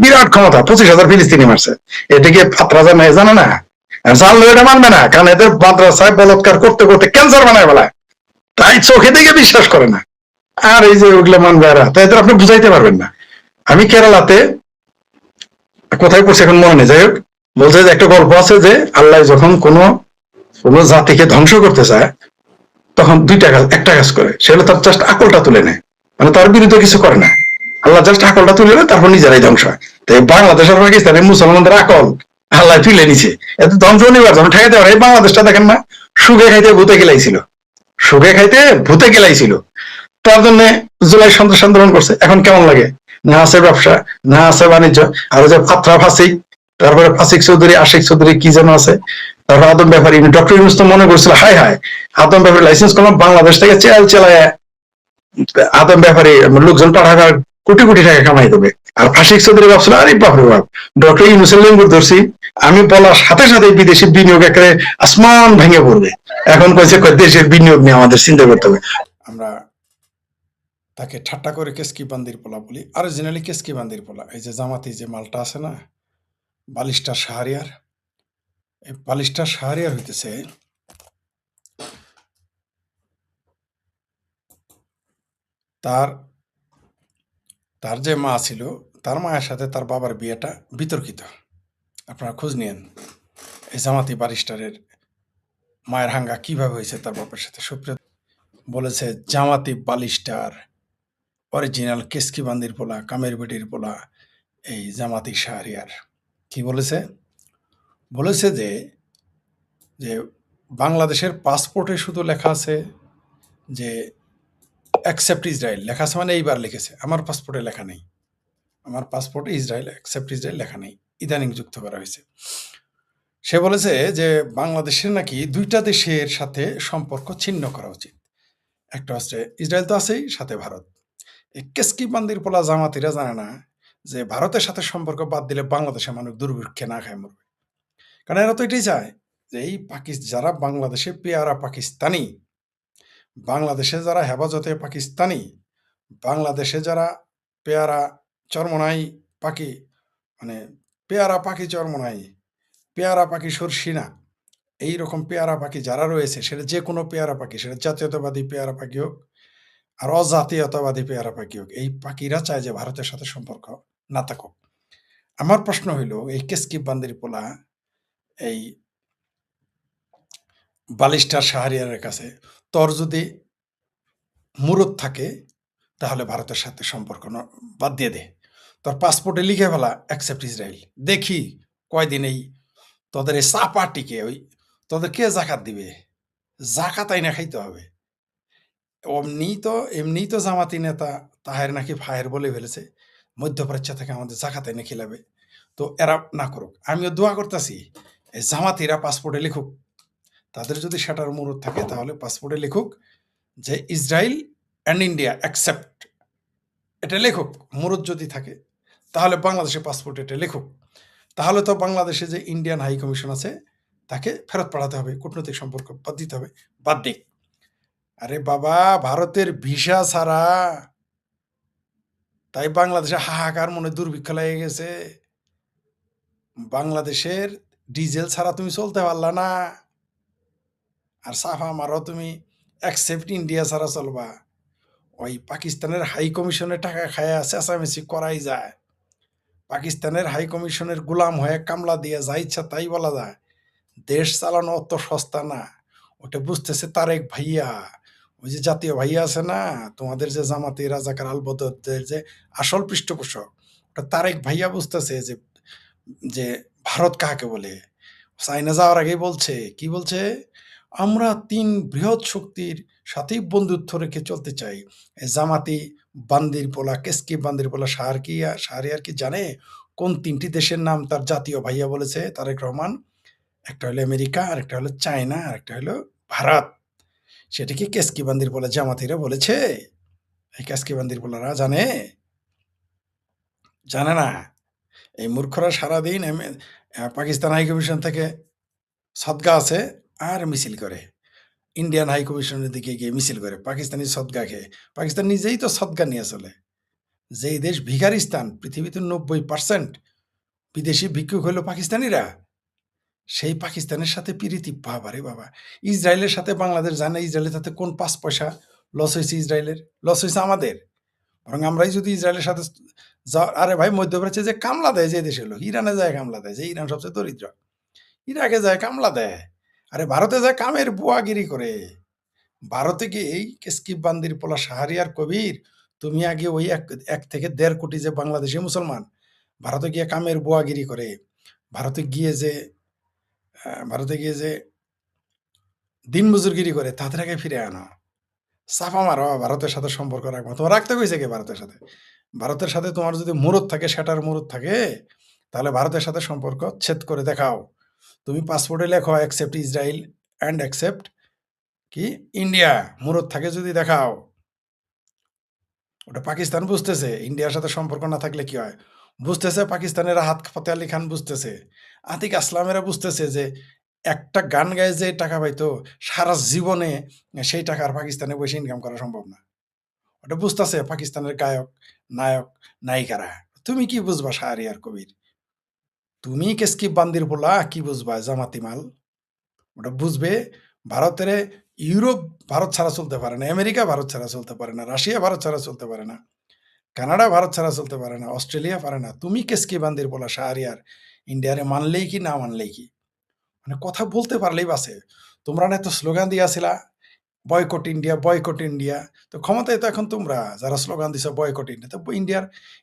বিরাট ক্ষমতা, 25,000 ফিলিস্তিনি মারছে। এটাকে ফাত্রা জানে না, আর জানলেও এটা মানবে না, কারণ এদের মাদ্রাসায় বলৎকার করতে করতে ক্যান্সার বানায় বলা, তাই চোখে দেখে বিশ্বাস করে না। আর এই যে ওগুলো মানবে এরা, তাই এদের আপনি বুঝাইতে পারবেন না। আমি কেরালাতে কোথায় পড়ছি এখন মনে নেই, যাই হোক, বলছে যে একটা গল্প আছে যে আল্লাহ যখন কোনো জাতিকে ধ্বংস করতে চায় তখন একটা কাজ করে, সেটা তার জাস্ট আকলটা তুলে নেয়, মানে তার বিরুদ্ধে কিছু করে না। আল্লাহ জাস্ট আকলটা তুলে নেয়, তারপর নিজেরাই ধ্বংস হয়। তো বাংলাদেশের পাকিস্তানের মুসলমানদের আকল আল্লাহ তুলে নিছে, এত ধ্বংস নিবার যখন ঠেকাইতে পারে। এই বাংলাদেশটা দেখেন না, সুখে খাইতে ভূতে গেলাইছিল, তার জন্য জুলাই সন্ত্রাস আন্দোলন করছে। এখন কেমন লাগে? না আছে ব্যবসা, না আছে বাণিজ্য, আর যে ফাত্রা ফাসিক, তারপরে ফাসিক চৌধুরী, আশিক চৌধুরী, কি যেন আছে, তারপর আদম ব্যাপারী, ডক্টর ইউনূস তো মনে করছিল হায় হায় আদম ব্যাপারী লাইসেন্স করলাম, বাংলাদেশ থেকে চেলায় আদম ব্যাপারী লোকজন পাঠাবার কোটি কোটি টাকা কামাই দেবে। আর আশিক চৌধুরী ভাবছিল আরে বাপরে বাপ, ডক্টর ইউনূসের লেঙ্গুর ধরছি, আমি বলার সাথে সাথে বিদেশি বিনিয়োগ একেবারে আসমান ভেঙে পড়বে। এখন কইছে দেশের বিনিয়োগ নিয়ে আমাদের চিন্তা করতে হবে। আমরা তাকে ঠাট্টা করে কেসকি বান্দির পোলা বলি, অরিজিনালি কেসকি বান্দির পোলা। এই যে জামাতি যে মালটা আছে না, বালিস্টার শাহরিয়ার, এই বালিস্টার শাহরিয়ার হইতেছে তার তার যে মা ছিল, তার মায়ের সাথে তার বাবার বিয়েটা বিতর্কিত। আপনারা খোঁজ নিয়েন এই জামাতি বারিস্টারের মায়ের হাঙ্গা কিভাবে হয়েছে তার বাবার সাথে। সুপ্রিয় বলেছে জামাতি বালিস্টার অরিজিনাল কেসকি বান্দির পোলা, কামের বেটির পোলা, এই জামাতি শাহরিয়ার কি বলেছে? বলেছে যে যে বাংলাদেশের পাসপোর্টে শুধু লেখা আছে যে অ্যাকসেপ্ট ইসরায়েল, লেখা আছে মানে এইবার লিখেছে, আমার পাসপোর্টে লেখা নেই, আমার পাসপোর্টে ইসরায়েল অ্যাকসেপ্ট ইসরায়েল লেখা নেই, ইদানিং যুক্ত করা হয়েছে। সে বলেছে যে বাংলাদেশের নাকি দুইটা দেশের সাথে সম্পর্ক ছিন্ন করা উচিত, একটা হচ্ছে ইসরায়েল তো আছেই, সাথে ভারত। এই কেসকি বান্দির পোলা জামাতিরা জানে না যে ভারতের সাথে সম্পর্ক বাদ দিলে বাংলাদেশের মানুষ দুর্ভিক্ষে না খায় মরবে। কারণ এরা তো এটাই চায় যে এই যারা বাংলাদেশে পেয়ারা পাকিস্তানি, বাংলাদেশে যারা হেফাজতে পাকিস্তানি, বাংলাদেশে যারা পেয়ারা চরমনাই পাখি, মানে পেয়ারা পাখি চরমনাই, পেয়ারা পাখি সরসিনা, এইরকম পেয়ারা পাখি যারা রয়েছে, সেটা যে কোনো পেয়ারা পাখি, সেটা জাতীয়তাবাদী পেয়ারা পাখি হোক আর অজাতীয়তাবাদী পেয়ারা পাখি হোক, এই পাখিরা চায় যে ভারতের সাথে সম্পর্ক না থাকুক। আমার প্রশ্ন হইল, এই কেসকি বান্দির পোলা এই বালিস্টার শাহরিয়ারের কাছে তোর যদি মুরত থাকে তাহলে ভারতের সাথে সম্পর্ক বাদ দিয়ে দে, তোর পাসপোর্টে লিখে ফেলা অ্যাকসেপ্ট ইসরায়েল, দেখি কয়দিন এই তোদের এই চাপাটিকে, ওই তোদের কে জাকাত দিবে, জাকাত আইনা খাইতে হবে। এমনি তো জামাতি নেতা তাহের নাকি ফাহের বলে ফেলেছে, মধ্যপ্রাচ্য থেকে আমাদের জাকাত এনে খিলাবে। তো এরা না করুক, আমিও দোয়া করতেছি এই জামাতিরা পাসপোর্টে লিখুক, তাদের যদি সেটার মুরত থাকে তাহলে পাসপোর্টে লিখুক যে ইসরায়েল অ্যান্ড ইন্ডিয়া অ্যাকসেপ্ট, এটা লেখুক। মুরত যদি থাকে তাহলে বাংলাদেশের পাসপোর্ট এটা লেখুক, তাহলে তো বাংলাদেশে যে ইন্ডিয়ান হাই কমিশন আছে তাকে ফেরত পাঠাতে হবে, কূটনৈতিক সম্পর্ক বাদ দিতে হবে, বাদ দিক। আরে বাবা, ভারতের ভিসা ছাড়া তাই বাংলাদেশে হাহাকার মনে দুর্ভিক্ষ লেগে গেছে। বাংলাদেশের ডিজেল ছাড়া তুমি চলতে পারলা না, আর সাফা মারো তুমি অ্যাকসেপ্ট ইন্ডিয়া ছাড়া চলবা। ওই পাকিস্তানের হাই কমিশনে টাকা খায়া চেঁচামেচি করাই যায়, পাকিস্তানের হাই কমিশনের গোলাম হয়ে কামলা দিয়ে যা ইচ্ছা তাই বলা যায়। দেশ চালানো অত সস্তা না, ওটা বুঝতেছে তারেক ভাইয়া, ওই যে জাতীয় ভাইয়া আছে না তোমাদের, যে জামাতি রাজাকার আলবদরদের যে আসল পৃষ্ঠপোষক, ওটা তারেক ভাইয়া বুঝতেছে যে যে ভারত কাকে বলে। চাইনা যাওয়ার আগেই বলছে, কি বলছে, আমরা ৩ বৃহৎ শক্তির সাথেই বন্ধুত্ব রেখে চলতে চাই। এই জামাতি বান্দির পোলা, কেসকি বান্দির পোলা শাহরিয়ার কি জানে কোন ৩টি দেশের নাম তার জাতীয় ভাইয়া বলেছে তারেক রহমান? একটা হলো আমেরিকা, আরেকটা হলো চায়না, আরেকটা হলো ভারত। সেটা কি কেসকি বান্দির পোলা জামাতিরা বলেছে? এই কেসকি বান্দির পোলারা জানে? জানে না। এই মূর্খরা সারাদিন পাকিস্তান হাই কমিশন থেকে সদগা আছে আর মিছিল করে, ইন্ডিয়ান হাই কমিশনের দিকে গিয়ে মিছিল করে পাকিস্তানি সদগা খেয়ে। পাকিস্তান নিজেই তো সদগা নিয়ে চলে। যেই দেশ ভিখারিস্তান, পৃথিবীতে ৯০% বিদেশি ভিক্ষুক হলো পাকিস্তানিরা, সেই পাকিস্তানের সাথে পিরিতি, বাবারে বাবা। ইসরায়েলের সাথে বাংলাদেশ যায় না, ইসরায়েলের সাথে কোন ৫ পয়সা লস হয়েছে ইসরায়েলের? লস হয়েছে আমাদের। বরং আমরাই যদি ইসরায়েলের সাথে আরে ভাই, মধ্যপ্রাচ্যে যে কামলা দেয় যে দেশ হলো, ইরানে যায় কামলা দেয়, যে ইরান সবচেয়ে দরিদ্র, ইরাকে যায় কামলা দেয়, আরে ভারতে যায় কামের বুয়াগিরি করে। ভারতে গিয়ে এই কেসকি বান্দির পোলা শাহরিয়ার কবির, তুমি আগে ওই ১ থেকে ১.৫ কোটি যে বাংলাদেশি মুসলমান ভারতে গিয়ে কামের বুয়াগিরি করে, ভারতে গিয়ে যে ভারতে গিয়ে যে দিন মজুরগিরি করে, তাদের আগে ফিরে আনো, চাপা মারো, ভারতের সাথে সম্পর্ক রাখবো। তোমার রাখতে কইছে কে ভারতের সাথে? ভারতের সাথে তোমার যদি মুরুদ থাকে, সেটার মুরুদ থাকে, তাহলে ভারতের সাথে সম্পর্ক ছেদ করে দেখাও। তুমি পাসপোর্টে লেখো অ্যাকসেপ্ট ইসরায়েল অ্যান্ড অ্যাকসেপ্ট কি ইন্ডিয়া, মুরুদ থাকে যদি দেখাও। ওটা পাকিস্তান বুঝতেছে ইন্ডিয়ার সাথে সম্পর্ক না থাকলে কি হয়, বুঝতেছে। পাকিস্তানের হাত ফতে আলী খান বুঝতেছে, আতিক আসলামেরা বুঝতেছে যে একটা গান গায়ে যে টাকা পাইতো সারা জীবনে, সেই টাকা আর পাকিস্তানে বসে ইনকাম করা সম্ভব না। ওটা বুঝতেছে পাকিস্তানের গায়ক, নায়ক, নায়িকারা। তুমি কি বুঝবা শাহরিয়ার কবির? তুমি কেসকি বান্দির পোলা কি বুঝবা জামাতি মাল? ওটা বুঝবে ভারতের, ইউরোপ ভারত ছাড়া চলতে পারে না, আমেরিকা ভারত ছাড়া চলতে পারে না, রাশিয়া ভারত ছাড়া চলতে পারে না, কানাডা ভারত ছাড়া চলতে পারে না, অস্ট্রেলিয়া পারে না। তুমি কেসকি বান্দির পোলা শাহরিয়ার ইন্ডিয়ারে মানলেই কি না মানলেই কি, মানে কথা বলতে পারলেই বাসে। তোমরা না এত স্লোগান দিয়েছিলা বয়কট ইন্ডিয়া, বয়কট ইন্ডিয়া, তো ক্ষমতায় তো এখন তোমরা যারা স্লোগান দিছো বয়কট ইন্ডিয়া, তো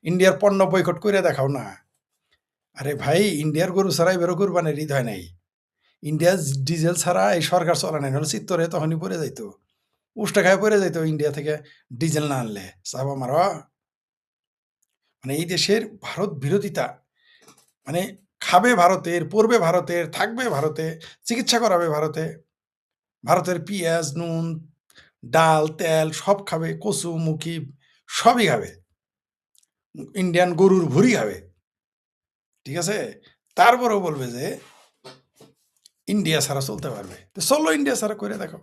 ইন্ডিয়ার পণ্য বয়কট করে দেখাও না। আরে ভাই, ইন্ডিয়ার গরু ছাড়াই বেরো কুরবানির ঈদ হয় নাই, ইন্ডিয়া ডিজেল ছাড়া এই সরকার চলে নাই, নাহলে চিত্তরে তখনই পড়ে যাইতো, উষ্টা খায় পড়ে যাইতো ইন্ডিয়া থেকে ডিজেল না আনলে। চাবা মার, মানে এই দেশের ভারত বিরোধিতা, মানে খাবে ভারতের, পড়বে ভারতের, থাকবে ভারতে, চিকিৎসা করাবে ভারতে, ভারতের পিঁয়াজ, নুন, ডাল, তেল সব খাবে, কচু মুখি সবই খাবে, ইন্ডিয়ান গরুর ভুঁড়ি খাবে, ঠিক আছে? তারপরেও বলবে যে ইন্ডিয়া ছাড়া চলতে পারবে। তো চলো ইন্ডিয়া ছাড়া করে দেখো।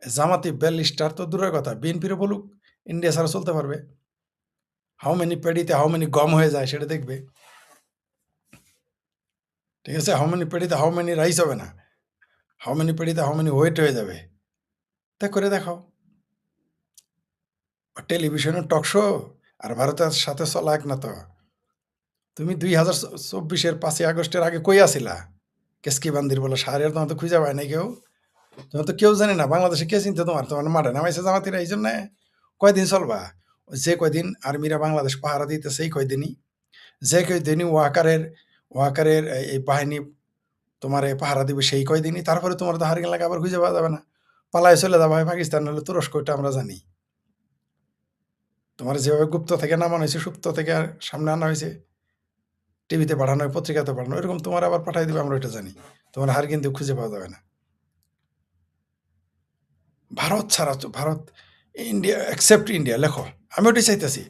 জামাতি ব্যালিস্টার তো দূরের কথা, বিএনপিরও বলুক ইন্ডিয়া ছাড়া চলতে পারবে। হাউ মেনি পেডিতে হাউ মেনি গম হয়ে যায় সেটা দেখবে, ঠিক আছে? হাউ মেনি পেডিতে হাউ মেনি রাইস হবে না, হাউ মেনি পেডিতে হাউ মেনি ওয়েট হয়ে যাবে, তা করে দেখাও। টেলিভিশনের টক শো আর ভারতের সাথে চলা এক না তো। তুমি ২০২৪-এর ৫ই আগস্টের আগে কই আসিলা? কেসকি বান্দির বলে শাহরিয়ার তোমার তো খুঁজে পায় নাই কেউ, তোমার তো কেউ জানে না। বাংলাদেশে কে চিনতে তোমার? তোমার মাঠে নামাইছে জামাতিরা, এই জন্যে। কয়দিন চলবা? যে কয়দিন আর্মিরা বাংলাদেশ পাহারা দিতে, সেই কয়দিনই, যে কয়দিনই ওয়াকারের এই বাহিনী তোমার পাহারা দিবে, সেই কয়দিনই। তারপরে তোমার তো হারিয়ে লাগে, আবার খুঁজে পাওয়া যাবে না, পালায় চলে যাবে হয় পাকিস্তান, হলে তুরস্ক, এটা আমরা জানি। তোমার যেভাবে গুপ্ত থেকে নামানো হয়েছে, সুপ্ত থেকে সামনে আনা হয়েছে, টিভিতে পাঠানো হয়, পত্রিকাতে পাঠানো, এরকম তোমার আবার পাঠাই দিবে, আমরা এটা জানি। তোমার হার কিন্তু খুঁজে পাওয়া যাবে না। ভারত ছাড়া ভারত, ইন্ডিয়া অ্যাকসেপ্ট ইন্ডিয়া লেখো। আমি ওটাই চাইতেছি,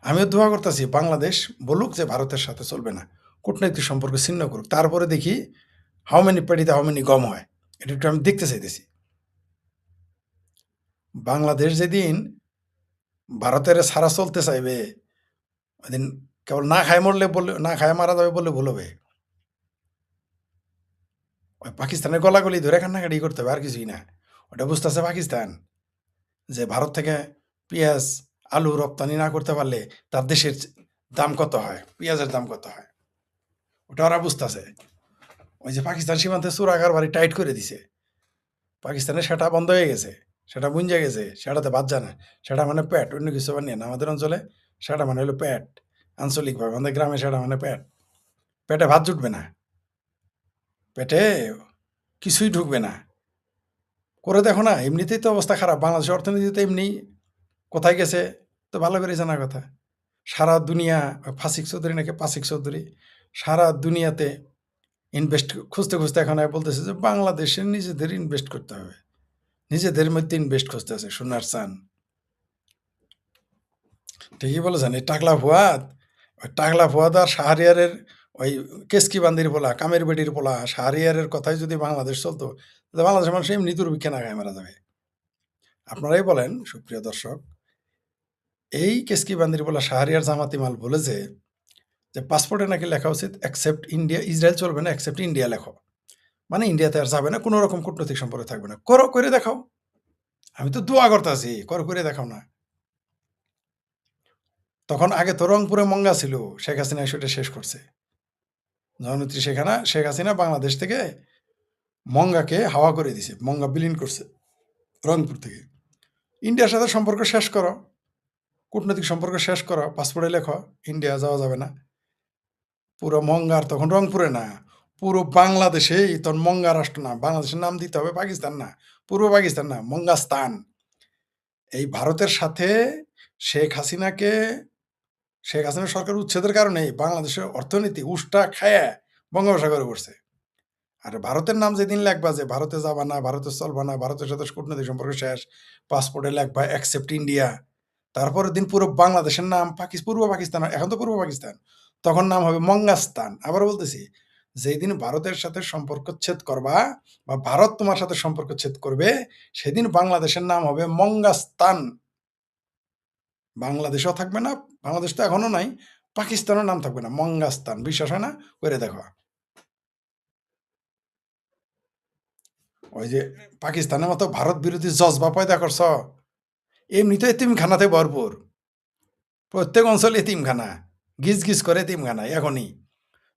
আমিও দোয়া করতেছি বাংলাদেশ বলুক যে ভারতের সাথে চলবে না, কূটনৈতিক সম্পর্ক ছিন্ন করুক, তারপরে দেখি হাউ মেনি পেডিতে হাউ মেনি গম হয়, এটা একটু আমি দেখতে চাইতেছি। বাংলাদেশ যেদিন ভারতের ছাড়া চলতে চাইবে ওইদিন কেবল না খায় মরলে বললে, না খায় মারা যাবে বললে ভুল হবে। ওই পাকিস্তানের গলাগলি ধরে কান্নাকাটি করতে হবে, আর কিছুই না। ওটা বুঝতেছে পাকিস্তান যে ভারত থেকে পেঁয়াজ আলু রপ্তানি না করতে পারলে তার দেশের দাম কত হয়, পেঁয়াজের দাম কত হয়, ওটা ওরা বুঝতেছে। ওই যে পাকিস্তান সীমান্তে চোরাকার বাড়ি টাইট করে দিছে, পাকিস্তানের সেটা বন্ধ হয়ে গেছে, সেটা বুঝে গেছে, সেটাতে বাদ যায় না। সেটা মানে প্যাট, অন্য কিছু বানিয়ে না। আমাদের অঞ্চলে সেটা মানে হলো প্যাট, আঞ্চলিকভাবে আমাদের গ্রামে সেটা মানে প্যাট। পেটে ভাত জুটবে না, পেটে কিছুই ঢুকবে না। করে দেখো না, এমনিতেই তো অবস্থা খারাপ। বাংলাদেশের অর্থনীতি তো এমনি কোথায় গেছে তো ভালো করে জানার কথা। সারা দুনিয়া, ফাসিক চৌধুরী নাকি পাসিক চৌধুরী, সারা দুনিয়াতে ইনভেস্ট খুঁজতে খুঁজতে এখন বলতেছে যে বাংলাদেশে নিজেদের ইনভেস্ট করতে হবে, নিজেদের মধ্যে ইনভেস্ট খুঁজতে আছে সোনার চান। ঠিকই বলেছেন। এই টাকলা ফুয়াদ, ওই টাকলা ফুয়াদ আর শাহরিয়ারের ওই কেসকি বান্দির পোলা, কামের বেটির পোলা শাহরিয়ারের কথাই যদি বাংলাদেশ চলতো, তাহলে বাংলাদেশের মানুষ এমনি দুর্ভিক্ষে না খায় মারা যাবে। আপনারাই বলেন সুপ্রিয় দর্শক, এই কেসকি বান্দির পোলা শাহরিয়ার জামাতি মাল বলেছে যে পাসপোর্টে নাকি লেখা উচিত অ্যাকসেপ্ট ইন্ডিয়া, ইসরায়েল চলবে না, অ্যাকসেপ্ট ইন্ডিয়া লেখো। মানে ইন্ডিয়াতে আর যাবে না, কোনো রকম কূটনৈতিক সম্পর্ক থাকবে না। করো, করে দেখাও। আমি তো দোয়া করতেছি, করো, করে দেখাও না। তখন আগে তো রংপুরে মঙ্গা ছিল, শেখ হাসিনা সেটা শেষ করছে। জননেত্রী শেখ হাসিনা বাংলাদেশ থেকে মঙ্গাকে হাওয়া করে দিছে, মঙ্গা বিলীন করছে রংপুর থেকে। ইন্ডিয়ার সাথে সম্পর্ক শেষ করো, কূটনৈতিক সম্পর্ক শেষ করো, পাসপোর্টে লেখো ইন্ডিয়া যাওয়া যাবে না। পুরো মঙ্গার তখন রংপুরে না, পুরো বাংলাদেশেই তখন মঙ্গা রাষ্ট্র না, বাংলাদেশের নাম দিতে হবে পাকিস্তান না, পূর্ব পাকিস্তান না, মঙ্গাস্তান। এই ভারতের সাথে শেখ হাসিনাকে, শেখ হাসিনা সরকার উচ্ছেদের কারণে বাংলাদেশের অর্থনীতি উষ্টা খায়া বঙ্গোপসাগরে পড়ছে। আর ভারতের নাম যেদিন লেখবা যে ভারতে যাবা না, ভারতে চলবা না, ভারতের সাথে কূটনৈতিক সম্পর্ক শেষ, পাসপোর্টে লেখবা অ্যাকসেপ্ট ইন্ডিয়া, তারপরের দিন পুরো বাংলাদেশের নাম পূর্ব পাকিস্তান, এখন তো পূর্ব পাকিস্তান, তখন নাম হবে মঙ্গাস্তান। আবার বলতেছি, যেই দিন ভারতের সাথে সম্পর্ক ছেদ করবা বা ভারত তোমার সাথে সম্পর্ক ছেদ করবে, সেদিন বাংলাদেশের নাম হবে মঙ্গাস্তান। বাংলাদেশও থাকবে না, বাংলাদেশ তো এখনো নাই, পাকিস্তানের নাম থাকবে না, মঙ্গাস্তান। বিশ্বাস হয় না? করে দেখো। ওই যে পাকিস্তানের মতো ভারত বিরোধী জজবা পয়দা করছ, এমনিতে এতিমখানাতে ভরপুর, প্রত্যেক অঞ্চল এতিমখানা, গিজ গিজ করে এতিমখানা এখনই।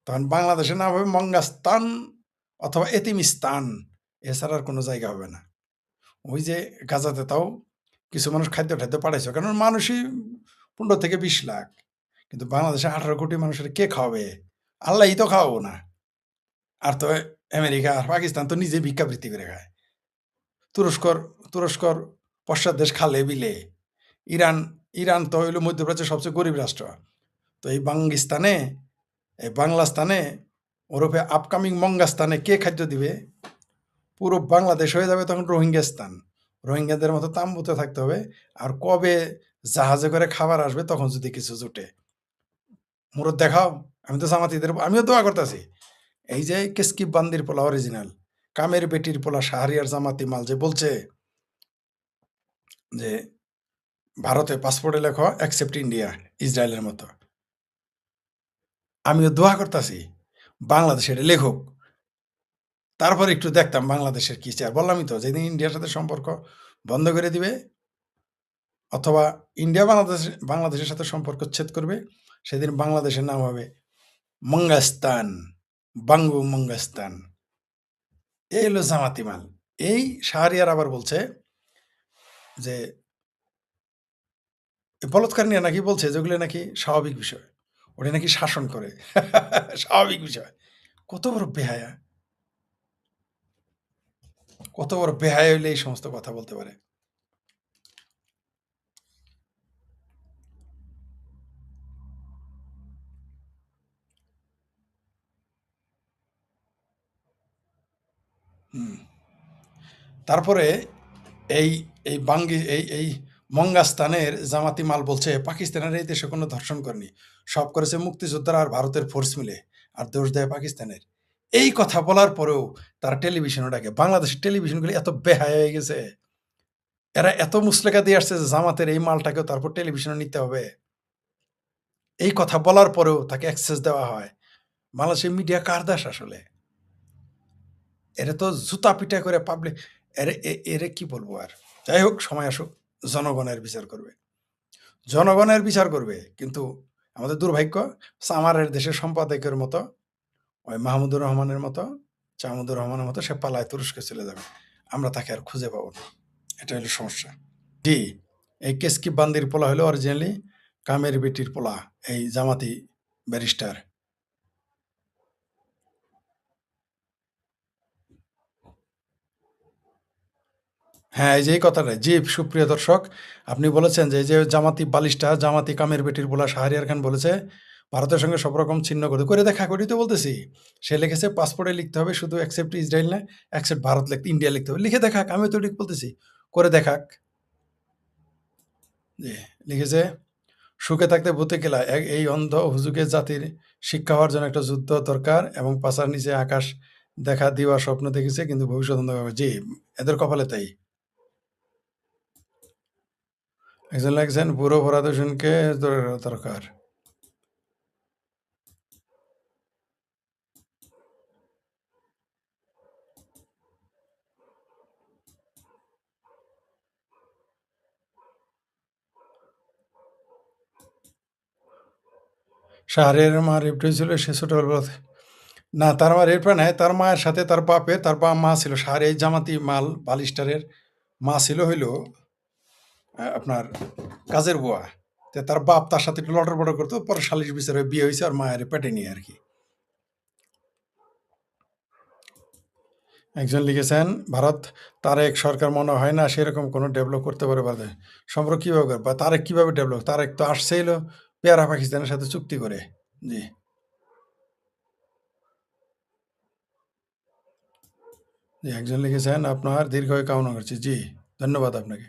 তখন বাংলাদেশের নাম হবে মঙ্গাস্তান অথবা এতিমিস্তান, এছাড়া আর কোনো জায়গা হবে না। ওই যে গাজাতে তাও কিছু মানুষ খাদ্য টাদ্য পাঠাইছে, কারণ মানুষই 15 থেকে 20 লাখ, কিন্তু বাংলাদেশে 18 কোটি মানুষের কে খাওয়াবে? আল্লাহই তো খাওয়াবো না। আর তো আমেরিকা আর পাকিস্তান তো নিজে ভিক্ষাবৃত্তি করে খায়। তুরস্কর তুরস্কর পশ্চাৎ দেশ খালে বিলে। ইরান ইরান তো হইল মধ্যপ্রাচ্যের সবচেয়ে গরিব রাষ্ট্র। তো এই বাংলাস্তানে ওরফে আপকামিং মঙ্গাস্তানে কে খাদ্য দিবে? পুরো বাংলাদেশ হয়ে যাবে তখন রোহিঙ্গাস্তান। রোহিঙ্গাদের মতো তাম্বুতে থাকতে হবে। আর কবে জাহাজে করে খাবার আসবে তখন যদি কিছু জুটে, মুরত দেখাও। আমি তো জামাতিদের, আমিও দোয়া করতেছি। এই যে কেসকি বান্দির পোলা অরিজিনাল, কামের বেটির পোলা শাহরিয়ার জামাতি মাল যে বলছে যে ভারতে পাসপোর্টে লেখো অ্যাকসেপ্ট ইন্ডিয়া, ইসরায়েলের মতো, আমিও দোয়া করতেছি বাংলাদেশে এটা লেখক। তারপর একটু দেখতাম বাংলাদেশের কি চায়। বললামই তো, যেদিন ইন্ডিয়ার সাথে সম্পর্ক বন্ধ করে দিবে অথবা ইন্ডিয়া বাংলাদেশের সাথে সম্পর্ক ছেদ করবে, সেদিন বাংলাদেশের নাম হবে মঙ্গাস্তান, বাঙ্গু মঙ্গাস্তান। এই হলো জামাতি মাল। এই শাহরিয়ার আবার বলছে যে বলৎকার নিয়ে নাকি বলছে যেগুলো নাকি স্বাভাবিক বিষয়, ওটা নাকি শাসন করে স্বাভাবিক বিষয়। কত বড় বেহায়া, কত বড় বেহায়া হইলে এই সমস্ত কথা বলতে পারে। তারপরে এই এই বাঙ্গি এই মঙ্গাস্তানের জামাতি মাল বলছে পাকিস্তানের এই দেশে কোনো ধর্ষণ করেনি, সব করেছে মুক্তিযোদ্ধারা আর ভারতের ফোর্স মিলে, আর দোষ দেয় পাকিস্তানের। এই কথা বলার পরেও তারা টেলিভিশনে ডাকে। বাংলাদেশের টেলিভিশনগুলি এত বেহায়া হয়ে গেছে, এরা এত মুচলেকা দিয়ে আসছে যে জামাতের এই মালটাকেও তারপর টেলিভিশনে নিতে হবে। এই কথা বলার পরেও তাকে অ্যাক্সেস দেওয়া হয়। বাংলাদেশের মিডিয়া কার দাস আসলে? এরা তো জুতা পিটা করে পাবলিক এরে কি বলবো আর? যাই হোক, সময় আসুক, জনগণের বিচার করবে। জনগণের বিচার করবে। কিন্তু আমাদের দুর্ভাগ্য, সামারের দেশের সম্পাদকের মতো, ওই মাহমুদুর রহমানের মতো, চামুদুর রহমানের মতো সে পালায় তুরস্কে চলে যাবে। আমরা তাকে আর খুঁজে পাবো না। এটা হলো সমস্যা। জি, এই কেসকিপ বান্দির পোলা হলো অরিজিনালি কামের বেটির পোলা, এই জামাতি ব্যারিস্টার। হ্যাঁ, এই যে এই কথাটা। জি, সুপ্রিয় দর্শক, আপনি বলেছেন যে এই যে জামাতি বালিশটা, জামাতি কামের বেটির পোলা শাহরিয়ার খান বলেছে ভারতের সঙ্গে সব রকম ছিন্ন করে দেখা করি তো বলতেছি। সে লিখেছে পাসপোর্টে লিখতে হবে শুধু অ্যাকসেপ্ট ইসরায়েল না, অ্যাকসেপ্ট ভারত লিখতে, ইন্ডিয়া লিখতে হবে। লিখে দেখাক, আমি তো ঠিক বলতেছি, করে দেখাক। জি, লিখেছে সুখে থাকতে ভূতে কেলা, এই অন্ধ হুজুগে জাতির শিক্ষা হওয়ার জন্য একটা যুদ্ধ দরকার এবং পাশার নিচে আকাশ দেখা দিওয়া স্বপ্ন দেখেছে, কিন্তু ভবিষ্যৎ অন্ধকার। জি, এদের কপালে তাই। একজন লাগছেন পুরো ফরাদ হোসেনকে দরকার। শাহরিয়ারের মা রেপড হয়েছিল সে ছোটবেলা না, তার মা রেপ নাই, তার মায়ের সাথে তার বাপের, তার বাপ মা ছিল শাহরিয়ার জামাতি মাল বালিস্টারের মা ছিল হইল আপনার কাজের বুয়া। তো তার বাপ তার সাথে একটু লটর বটর করতো, পরে সালিশ বিচারে বিয়ে হয়েছে আর মায়ের পেটে নিয়ে আর কি। একজন লিখেছেন ভারত তারেক সরকার মনে হয় না সেরকম কোনো ডেভেলপ করতে পারে বাদে সম্পর্ক কীভাবে করে বা তারেক কীভাবে ডেভেলপ, তারেক তো আসছে এলো পেয়ারা পাকিস্তানের সাথে চুক্তি করে। জি, জি, একজন লিখেছেন আপনার দীর্ঘায়ু কামনা করছি। জি, ধন্যবাদ আপনাকে।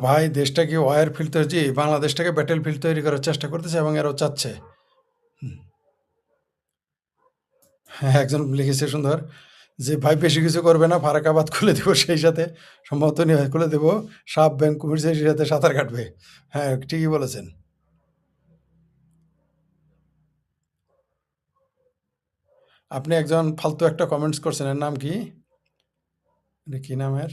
ভাই দেশটাকে ওয়ার ফিল্ড তৈরি, জি, বাংলাদেশটাকে ব্যাটেল ফিল্ড তৈরি করার চেষ্টা করতেছে এবং এরাও চাচ্ছে। হ্যাঁ, একজন লিখেছে সুন্দর যে ভাই বেশি কিছু করবে না, ফারাকাবাদ খুলে দেবো, সেই সাথে সম্ভবত খুলে দেবো সাপ ব্যাংক কুমির, সেই সাথে সাঁতার কাটবে। হ্যাঁ, ঠিকই বলেছেন। আপনি একজন ফালতু একটা কমেন্টস করছেন, এর নাম কি? এটা কি নামের?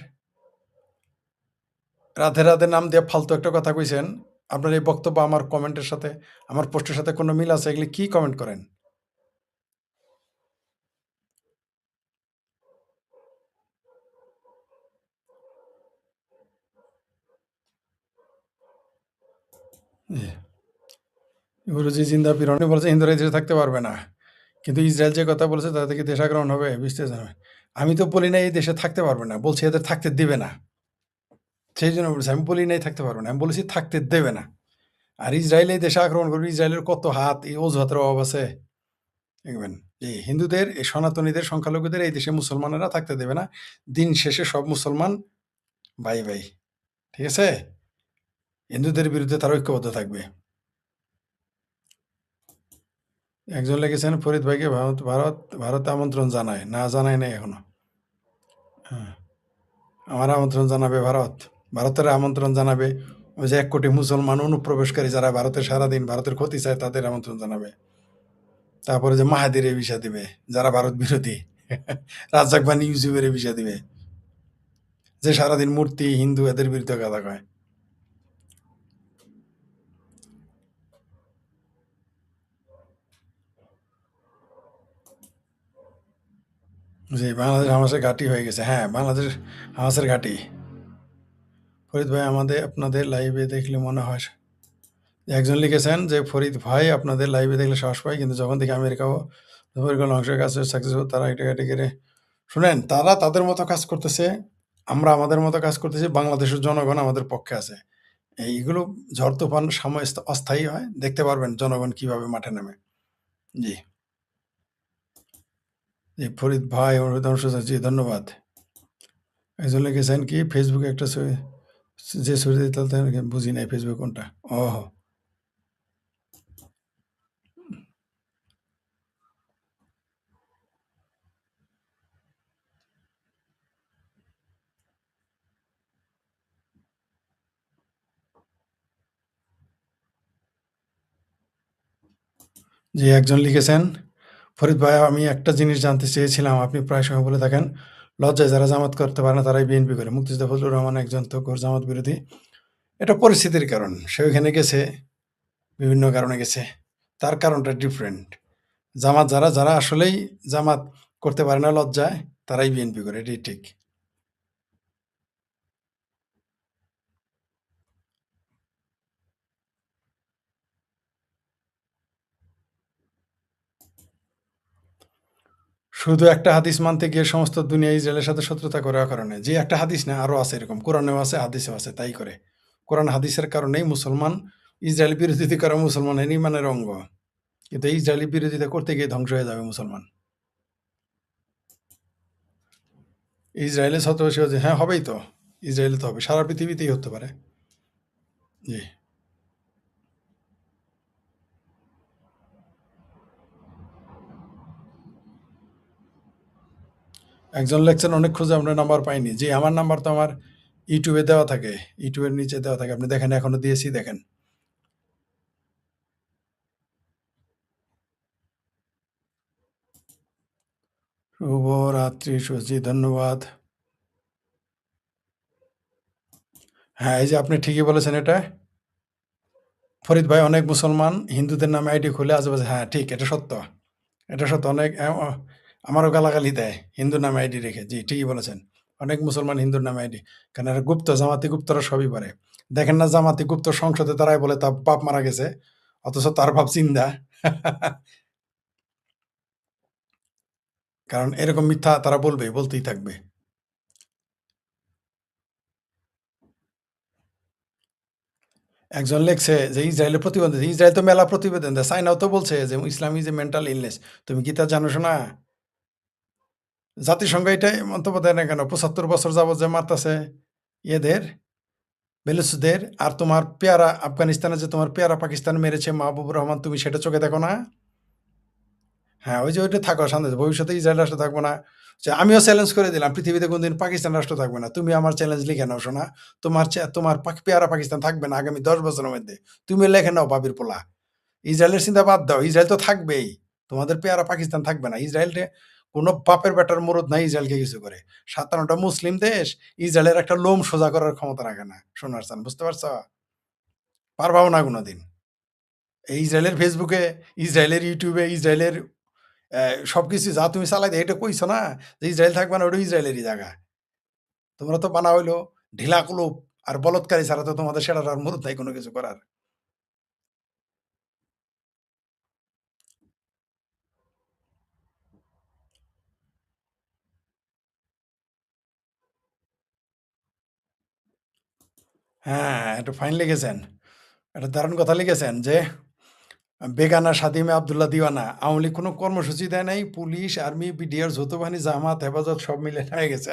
রাধে রাধে নাম দিয়ে ফালতু একটা কথা কইছেন। আপনার এই বক্তব্য আমার কমেন্টের সাথে, আমার পোস্টের সাথে কোনো মিল আছে? এগুলি কি কমেন্ট করেন? জি। গুরুজি জিন্দা পীর, উনি বলেছে হিন্দুরা এই দেশে থাকতে পারবে না। কিন্তু ইসরায়েল যে কথা বলেছে তাতে কি দেশাগ্রহণ হবে? বুঝতে জানবে। আমি তো বলি না এই দেশে থাকতে পারবে না, বলছি এদের থাকতে দিবে না। সেই জন্য বলছি, আমি বলি নাই থাকতে পারবে না, আমি বলেছি থাকতে দেবে না। আর ইসরায়েল এই দেশে আক্রমণ করবে, ইসরায়েলের কত হাত, এই অজুহাতের অভাব আছে দেখবেন। এই হিন্দুদের, এই সনাতনীদের, সংখ্যালঘুদের এই দেশে মুসলমানেরা থাকতে দেবে না। দিন শেষে সব মুসলমান ভাই ভাই, ঠিক আছে? হিন্দুদের বিরুদ্ধে তারা ঐক্যবদ্ধ থাকবে। একজন লিখেছেন ফরিদ ভাইকে ভারত আমন্ত্রণ জানায়, না জানায় নাই এখনো। হ্যাঁ, আমার আমন্ত্রণ জানাবে ভারত, ভারতের আমন্ত্রণ জানাবে ওই যে 1 কোটি মুসলমান অনুপ্রবেশকারী যারা ভারতে সারাদিন ভারতের ক্ষতি চায় তাদের আমন্ত্রণ জানাবে। তারপরে যে মাহাদির ভিসা দিবে যারা ভারত বিরোধী, রাজ্জাক বানি ইউসুফের ভিসা দিবে যে সারাদিন মূর্তি হিন্দু এদের বিরুদ্ধে কথা কয়। যে বাংলাদেশ হামাসের ঘাঁটি হয়ে গেছে। হ্যাঁ, বাংলাদেশ হামাসের ঘাঁটি। ফরিদ ভাই আপনাদের লাইভে দেখলে মনে হয়, একজন লিখেছেন যে ফরিদ ভাই আপনাদের লাইভে দেখলে সাহস পাই, কিন্তু যখন দেখি আমেরিকাও পরিকল্পনা অংশের কাছে সাকসেসফুল, তারা এটা কেটে শুনেন, তারা তাদের মতো কাজ করতেছে, আমরা আমাদের মতো কাজ করতেছি, বাংলাদেশের জনগণ আমাদের পক্ষে আছে। এইগুলো ঝড় তুফান সময় অস্থায়ী হয়, দেখতে পারবেন জনগণ কিভাবে মাঠে নামে। জি, জি, ফরিদ ভাই জি, ধন্যবাদ। একজন লিখেছেন কি ফেসবুকে একটা ছবি, যে ছবি বুঝি নাই ফেসবুক কোনটা। ও যে একজন লিখেছেন, ফরিদ ভাই আমি একটা জিনিস জানতে চেয়েছিলাম, আপনি প্রায় সময় বলে থাকেন লজ্জায় যারা জামাত করতে পারে না তারাই বিএনপি করে। মুক্তিযোদ্ধা ফজলুর রহমান একজন তো ঘোর জামাত বিরোধী। এটা পরিস্থিতির কারণ। সে ওইখানে গেছে, বিভিন্ন কারণে গেছে। তার কারণটা ডিফারেন্ট। জামাত যারা আসলেই জামাত করতে পারে না লজ্জায়, তারাই বিএনপি করে। এটাই ঠিক। শুধু একটা হাদিস মানতে গিয়ে সমস্ত দুনিয়া ইসরায়েলের সাথে শত্রুতা করার কারণে। যে একটা হাদিস না, আরো আছে এরকম। কোরআনেও আছে, হাদিসেও আছে, তাই করে। কোরআন হাদিসের কারণেই মুসলমান ইসরায়েল বিরোধিতা করা মুসলমানের ইমানের অঙ্গ। কিন্তু ইসরায়েলি বিরোধিতা করতে গিয়ে ধ্বংস হয়ে যাবে মুসলমান। ইসরায়েলে ছত্রবেশী হচ্ছে, হ্যাঁ হবেই তো। ইসরায়েলে তো হবে, সারা পৃথিবীতেই হতে পারে। জি। একজন লেখছেন অনেক খুঁজে আমরা নাম্বার পাইনি। জি, আমার নাম্বার তো আমার ইউটিউবে দেওয়া থাকে। ইউটিউবের নিচে দেওয়া থাকে। আপনি দেখেন, এখনো দিয়েছি, দেখেন। শুভরাত্রি সুজি, ধন্যবাদ। হ্যাঁ, এই যে আপনি ঠিকই বলেছেন এটা। ফরিদ ভাই, অনেক মুসলমান হিন্দুদের নামে আইডি খুলে আজেবাজে, হ্যাঁ ঠিক, এটা সত্য। এটা সত্য। অনেক আমারও গালাগালি দেয় হিন্দুর নামে আইডি রেখে। জি, ঠিকই বলেছেন। অনেক মুসলমান হিন্দুর নামে আইডি। কারণ এরা গুপ্ত, জামাতি গুপ্তরা সবই পারে। দেখেন না, জামাতি গুপ্ত সংসদে দাঁড়ায় বলে তার বাপ মারা গেছে, অথচ তার বাপ জিন্দা। কারণ এরকম মিথ্যা তারা বলবে, বলতেই থাকবে। একজন লেখছে যে ইসরায়েলের প্রতিবেদন, ইসরায়েল তো মেলা প্রতিবেদন দেয়। চাইনাও তো বলছে যে ইসলাম ইজ এ মেন্টাল ইলনেস। তুমি কি তা জানো শোনা? জাতিসংঘ এটাই মন্তব্য দেয় না কেন? ৭৫ বছর যাবৎ যে মারতাছে এদের, বেলুচদের, আর তোমার পেয়ারা আফগানিস্তানে যে তোমার পেয়ারা পাকিস্তান মেরেছে মাহবুবুর রহমান, তুমি সেটা চোখে দেখো না? হ্যাঁ, ওই যে ওইটা থাকো শান্তিতে। ভবিষ্যতে ইসরায়েল রাষ্ট্র থাকবো না। যে আমিও চ্যালেঞ্জ করে দিলাম, পৃথিবীতে কোনদিন পাকিস্তান রাষ্ট্র থাকবে না। তুমি আমার চ্যালেঞ্জ লিখে নাও শোনা। তোমার পেয়ারা পাকিস্তান থাকবে না আগামী 10 বছরের মধ্যে। তুমি লিখে নাও, বাবির পোলা। ইসরায়েলের চিন্তা বাদ দাও। ইসরায়েল তো থাকবেই। তোমাদের পেয়ারা পাকিস্তান থাকবে না। ইসরায়েলকে কোনো বাপের বেটার মুরুদ নাই ইসরায়েলকে কিছু করে। ৫৭টা মুসলিম দেশ ইসরায়েলের একটা লোম সোজা করার ক্ষমতা রাখে না। সোনার চান, বুঝতে পারছ? পারবাও না কোনোদিন। এই ইসরায়েলের ফেসবুকে, ইসরায়েলের ইউটিউবে, ইসরায়েলের সবকিছু যা তুমি চালাই দেয়, এটা কইছো না যে ইসরায়েল থাকবে না, ওটা ইসরায়েলেরই জায়গা। তোমরা তো বানা হইলো ঢিলা কুলুপ আর বলৎকারী ছাড়া তো তোমাদের সেটার আর মুরুদ নাই কোনো কিছু করার। হ্যাঁ, এটা ফাইন লিখেছেন। একটা দারুণ কথা লিখেছেন যে বেগানা স্বাধীমে আব্দুল্লাহ দিওয়ানা, আওয়ামী লীগ কোনো কর্মসূচি দেয় নাই। পুলিশ, আর্মি, বিডিআর, যৌথ বাহিনী, জামাত, হেফাজত সব মিলে হয়ে গেছে।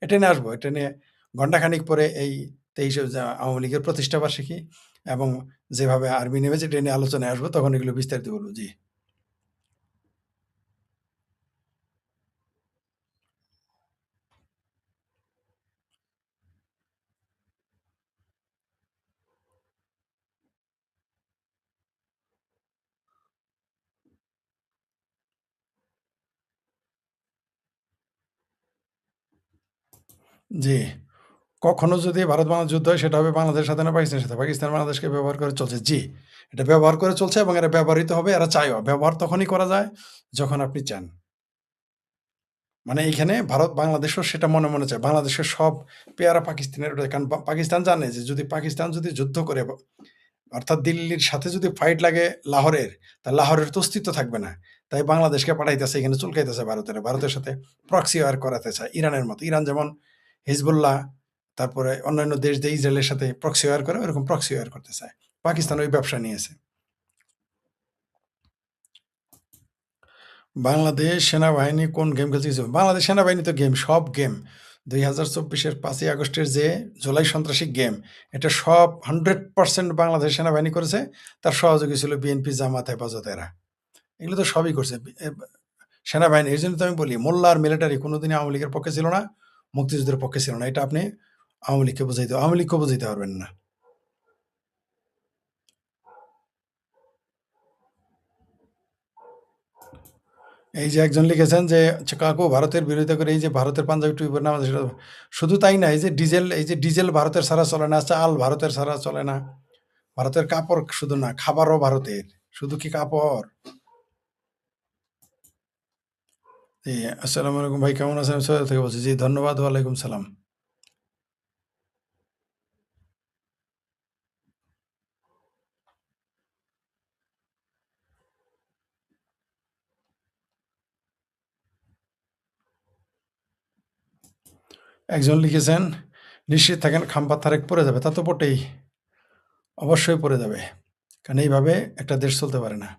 এটা নিয়ে আসবো। এটা নিয়ে ঘণ্টাখানিক পরে এই ২৩ আওয়ামী লীগের প্রতিষ্ঠা বার্ষিকী এবং যেভাবে আর্মি নেমেছে এটা নিয়ে আলোচনায় আসবো, তখন এগুলো বিস্তারিত বলবো। জি। জি। কখনো যদি ভারত-বাংলাদেশ যুদ্ধ হয় সেটা হবে বাংলাদেশের সাথে না পাকিস্তানের সাথে। পাকিস্তান বাংলাদেশকে ব্যবহার করে চলছে। জি, এটা ব্যবহার করে চলছে এবং এটা ব্যবহৃত হবে। এরা চায়ও। ব্যবহার তখনই করা যায় যখন আপনি চান। মানে এইখানে ভারত বাংলাদেশও সেটা মনে, মনে চায়। বাংলাদেশের সব পেয়ারা পাকিস্তানের ওটা, কারণ পাকিস্তান জানে যে যদি পাকিস্তান যদি যুদ্ধ করে, অর্থাৎ দিল্লির সাথে যদি ফাইট লাগে লাহোরের, তা লাহোরের তো অস্তিত্ব থাকবে না। তাই বাংলাদেশকে পাঠাইতেছে, এখানে চুলকাইতেছে ভারতের সাথে প্রক্সি ওয়ার করাতে চায় ইরানের মতো। ইরান যেমন হিজবুল্লাহ, তারপরে অন্যান্য দেশ দিয়ে ইসরায়েলের সাথে প্রক্সি ওয়ার করে, ওরকম প্রক্সি ওয়ার করতে চায়। পাকিস্তান ওই ব্যবসা নিয়েছে। বাংলাদেশ সেনাবাহিনী কোন গেম খেলছে কিছু? বাংলাদেশ সেনাবাহিনী তো গেম, সব গেম ২০২৪-এর ৫ই আগস্টের যে জুলাই সন্ত্রাসী গেম, এটা সব 100% বাংলাদেশ সেনাবাহিনী করেছে। তার সহযোগী ছিল বিএনপি, জামাত, হেফাজত এরা। এগুলো তো সবই করছে সেনাবাহিনী। এই জন্য তো আমি বলি মোল্লা আর মিলিটারি কোনোদিনই আওয়ামী লীগের পক্ষে ছিল না, মুক্তিযুদ্ধের পক্ষে ছিল না। এটা আপনি আওয়ামী লীগকে বোঝাইতে পারবেন না। এই যে একজন লিখেছেন যে কাকু ভারতের বিরোধিতা করে এই যে ভারতের পাঞ্জাবি টুপি পরে নামাজ সেটা শুধু তাই না, এই যে ডিজেল ভারতের ছাড়া চলে না, চাল ভারতের ছাড়া চলে না, ভারতের কাপড় শুধু না, খাবারও ভারতের, শুধু কি কাপড়? জি, আসসালামু আলাইকুম ভাই, কেমন আছেন? আমি সৈয়দ থেকে বলছি। জি, ধন্যবাদ। ওয়ালাইকুম সালাম। একজন লিখেছেন, নিশ্চিত থাকেন খাম্পা তারেক পড়ে যাবে। তা তো বটেই, অবশ্যই পড়ে যাবে। কারণ এইভাবে একটা দেশ চলতে পারে না।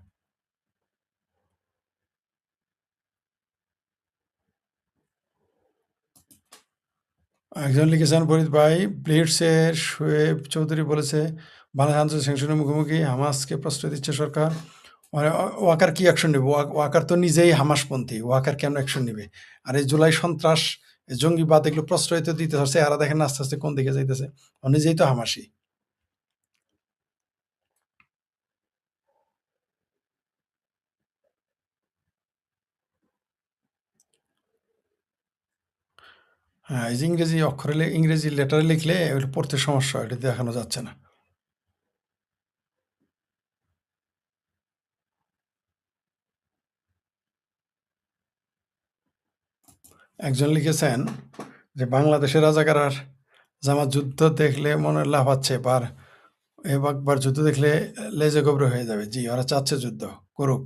একজন লিখেছেন, ফরিদ ভাই, ব্লিটসের শোয়েব চৌধুরী বলেছে বাংলাদেশ আন্তর্জাতিক স্যাংশনের মুখোমুখি, হামাসকে প্রশ্রয় দিচ্ছে সরকার। ওয়াকার কি অ্যাকশন নেবে? ওয়াকার তো নিজেই হামাসপন্থী, ওয়াকার কেন অ্যাকশন নেবে? আর এই জুলাই সন্ত্রাস, এই জঙ্গিবাদ, এগুলো প্রশ্রয় তো দিতে হচ্ছে। এরা দেখেন আস্তে আস্তে কোন দিকে যাইতেছে। ও নিজেই তো হামাসি। হ্যাঁ, এই যে ইংরেজি অক্ষরে ইংরেজি লেটারে লিখলে ওটা পড়তে সমস্যা হয়, এটা দেখানো যাচ্ছে না। একজন লিখেছেন যে বাংলাদেশের রাজাকার আর জামাত যুদ্ধ দেখলে মনে লাফাচ্ছে, একবার যুদ্ধ দেখলে লেজে গোবরে হয়ে যাবে। জি, ওরা চাচ্ছে যুদ্ধ করুক।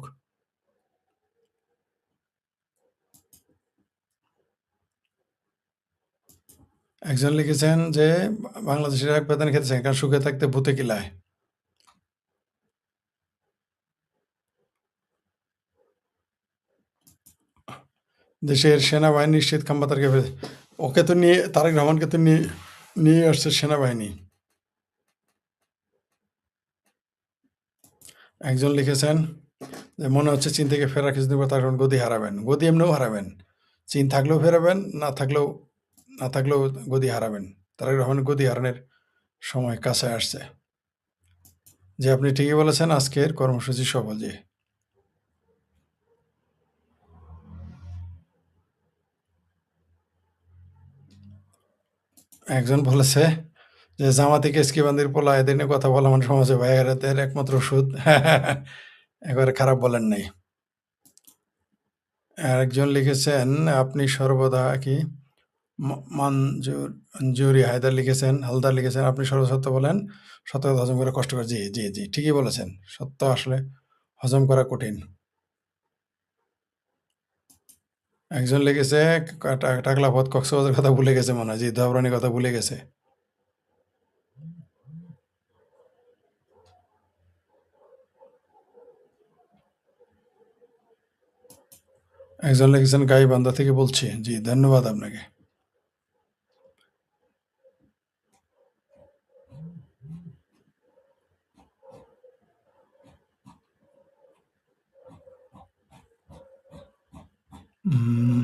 একজন লিখেছেন যে বাংলাদেশের এক বেতন খেতেছেন, কারণ সুখে থাকতে ভূতে কিলায়। দেশের সেনাবাহিনী নিশ্চিত খাম্বাতারকে ওকে তো নিয়ে, তারেক রহমানকে তো নিয়ে আসছে সেনাবাহিনী। একজন লিখেছেন যে মনে হচ্ছে চীন থেকে ফেরার কিছুদিন পর তার গদি হারাবেন। গদি এমনিও হারাবেন, চীন থাকলেও ফেরাবেন, না থাকলেও গদি হারাবেন। তারেক রহমানের গদি হারানোর সময় কাছে আসছে। যে আপনি ঠিকই বলেছেন, আজকের কর্মসূচি সফল। জি, একজন বলেছে যে জামাতি কেসকিবান্দির পোলা, এদের নিয়ে কথা বলা মানে সমাজে ভাইয়েরাদের একমাত্র ওষুধ। একেবারে খারাপ বলেন নাই। আরেকজন লিখেছেন, আপনি সর্বদা কি মঞ্জুরি হালদার লিখেছেন, আপনি সর্বদা সত্য বলেন, সত্য কথা হজম করা কষ্টকর। জি জি জি, ঠিকই বলেছেন, সত্য আসলে হজম করা কঠিন। একজন লিখেছে টাকলা পথ কক্সবাজার কথা ভুলে গেছে মনে হয়। জি, ধবরানির কথা ভুলে গেছে। একজন লিখেছেন, গাইবান্ধা থেকে বলছি। জি, ধন্যবাদ আপনাকে। উম,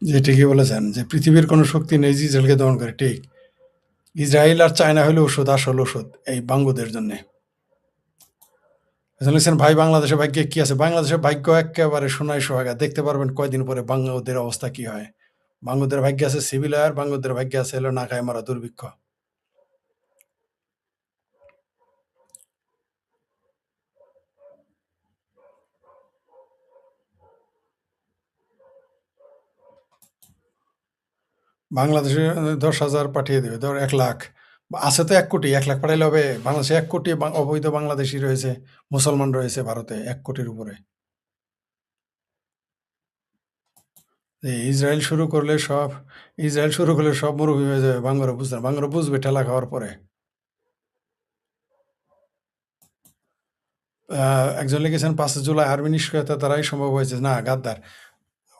জি, ঠিকই বলেছেন যে পৃথিবীর কোনো শক্তি নেই যে ইসরায়েলকে দমন করে। ঠিক, ইসরায়েল আর চায়না হলো ওষুধ, আসল ওষুধ এই বাঙ্গুদের জন্য। লিখছেন, ভাই বাংলাদেশের ভাগ্যে কি আছে? বাংলাদেশের ভাগ্য একেবারে সোনায় সোহাগা। দেখতে পারবেন কয়দিন পরে বাঙ্গুদের অবস্থা কি হয়। বাঙ্গুদের ভাগ্যে আছে সিভিল ওয়ার, বাঙ্গুদের ভাগ্যে আছে হলো না খায় মারা দুর্ভিক্ষ। বাংলাদেশে 10,000 পাঠিয়ে দেবে, ধর 1,00,000 আছে তো 1 কোটি, 1,00,000 পাঠাইলে হবে? বাংলাদেশে 1 কোটি অবৈধ বাংলাদেশি রয়েছে, মুসলমান রয়েছে ভারতে 1 কোটির উপরে। ইসরায়েল শুরু করলে সব মরুভূমি হয়ে যাবে। বাঙ্গরা বুঝবে ঠেলা খাওয়ার পরে। একজন লিখেছেন 5 জুলাই আর্মি নিষ্ক্রিয়তা দ্বারাই সম্ভব হয়েছে। না, গাদ্দার।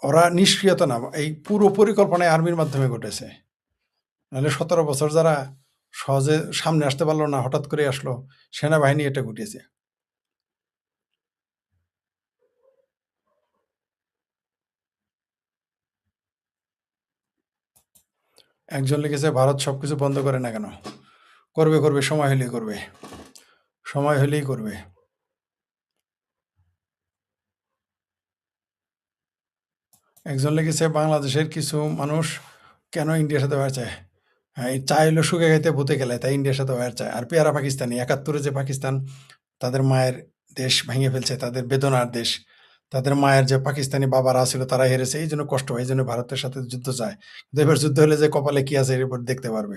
ওরা নিষ্ক্রিয়তা না, এই পুরো পরিকল্পনাই আর্মির মাধ্যমে ঘটেছে। নাহলে 17 বছর যারা সহজে সামনে আসতে পারলো না, হঠাৎ করে আসলো, সেনাবাহিনী এটা ঘটিয়েছে। একজন লিখেছে ভারত সবকিছু বন্ধ করে না কেন? করবে, করবে, সময় হলেই করবে। সময় হলেই করবে। একজন লিখেছে বাংলাদেশের কিছু মানুষ কেন ইন্ডিয়ার সাথে ওয়ার চায়? হ্যাঁ, এই চা হলো শুকে খাইতে ভূতে গেলে, তাই ইন্ডিয়ার সাথে ওয়ার চায়। আর পেয়ারা পাকিস্তানি ৭১ যে পাকিস্তান তাদের মায়ের দেশ ভেঙে ফেলছে, তাদের বেদনার দেশ। তাদের মায়ের যে পাকিস্তানি বাবারা ছিল তারা হেরেছে, এই জন্য কষ্ট হয়, এই জন্য ভারতের সাথে যুদ্ধ চায়। কিন্তু এবার যুদ্ধ হলে যে কপালে কি আছে এর উপর দেখতে পারবে।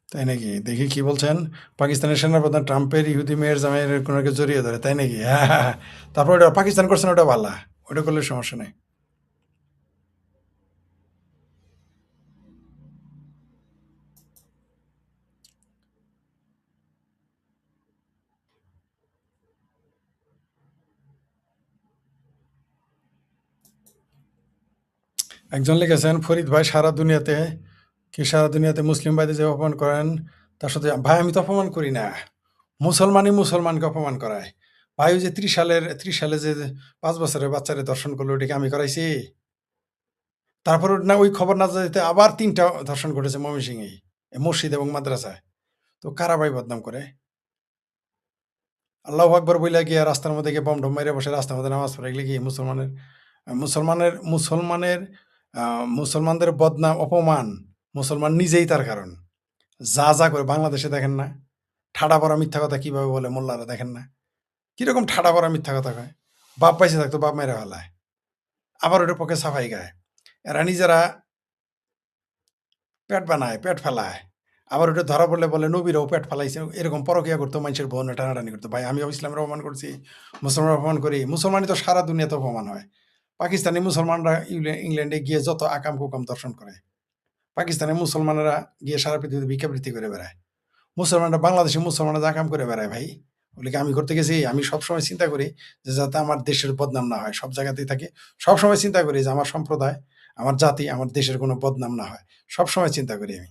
তাই নাকি? দেখি কি বলছেন? পাকিস্তানের সেনাপ্রধান ট্রাম্পের ইহুদি মেয়ের জামাইয়ের কোনোকে জড়িয়ে ধরে, তাই নাকি? হ্যাঁ, হ্যাঁ, হ্যাঁ। তারপর ওটা পাকিস্তান করছে না, ওটা ভাল্লা। ওটা করলে সমস্যা নেই। একজন লিখেছেন ফরিদ ভাই সারা দুনিয়াতে মুসলিম ভাইদের যে অপমান করেন তার সাথে ভাই আমি তো অপমান করি না। মুসলমানই মুসলমানকে অপমান করায়। ভাই ওই যে ৩০ সালে যে ৫ বছরের বাচ্চারে ধর্ষণ করলো, ওটাকে আমি করাইছি? তারপর না ওই খবর না যেতে আবার ৩টা ধর্ষণ ঘটেছে ময়মনসিংহেই, মসজিদ এবং মাদ্রাসায়। তো কারা ভাই বদনাম করে? আল্লাহু আকবার বইলা গিয়া রাস্তার মধ্যে গিয়ে বম-টম মাইরা বসে রাস্তার মধ্যে নামাজ পড়ে, এগুলো কি মুসলমানের মুসলমানের মুসলমানের আ মুসলমানদের বদনাম, অপমান মুসলমান নিজেই তার কারণ। যা করে বাংলাদেশে দেখেন না? ঠাডা পড়া মিথ্যা কথা কিভাবে বলে মোল্লারা, দেখেন না? কিরকম ঠাডা পড়া মিথ্যা কথা কয়? বাপ বাইচে থাকতো বাপ মাইরা ফেলায়। আবার ওটার পক্ষে সাফাই গায়। এরা নিজেরা পেট বানায়, পেট ফেলায়। আবার ওটা ধরা পড়লে বলে নবীরাও পেট ফেলাইছে। এরকম পরকীয়া করতো, মানুষের বোনে টানাটানি করতো। ভাই আমিও ইসলামের অপমান করছি, মুসলমানের অপমান করি। মুসলমানই তো সারা দুনিয়াতে অপমান হয়। পাকিস্তানি মুসলমানরা ইংল্যান্ডে গিয়ে যত আকাম-কুকাম দর্শন করে। পাকিস্তানের মুসলমানেরা গিয়ে সারা পৃথিবীতে ভিক্ষাবৃত্তি করে বেড়ায়। মুসলমানরা, বাংলাদেশি মুসলমানরা যা কাম করে বেড়ায় ভাই। ওগুলো কি আমি করতে গেছি? আমি সবসময় চিন্তা করি যে যাতে আমার দেশের বদনাম না হয়। সব জায়গাতেই থাকি। সবসময় চিন্তা করি যে আমার সম্প্রদায়, আমার জাতি, আমার দেশের কোনো বদনাম না হয়। সবসময় চিন্তা করি আমি।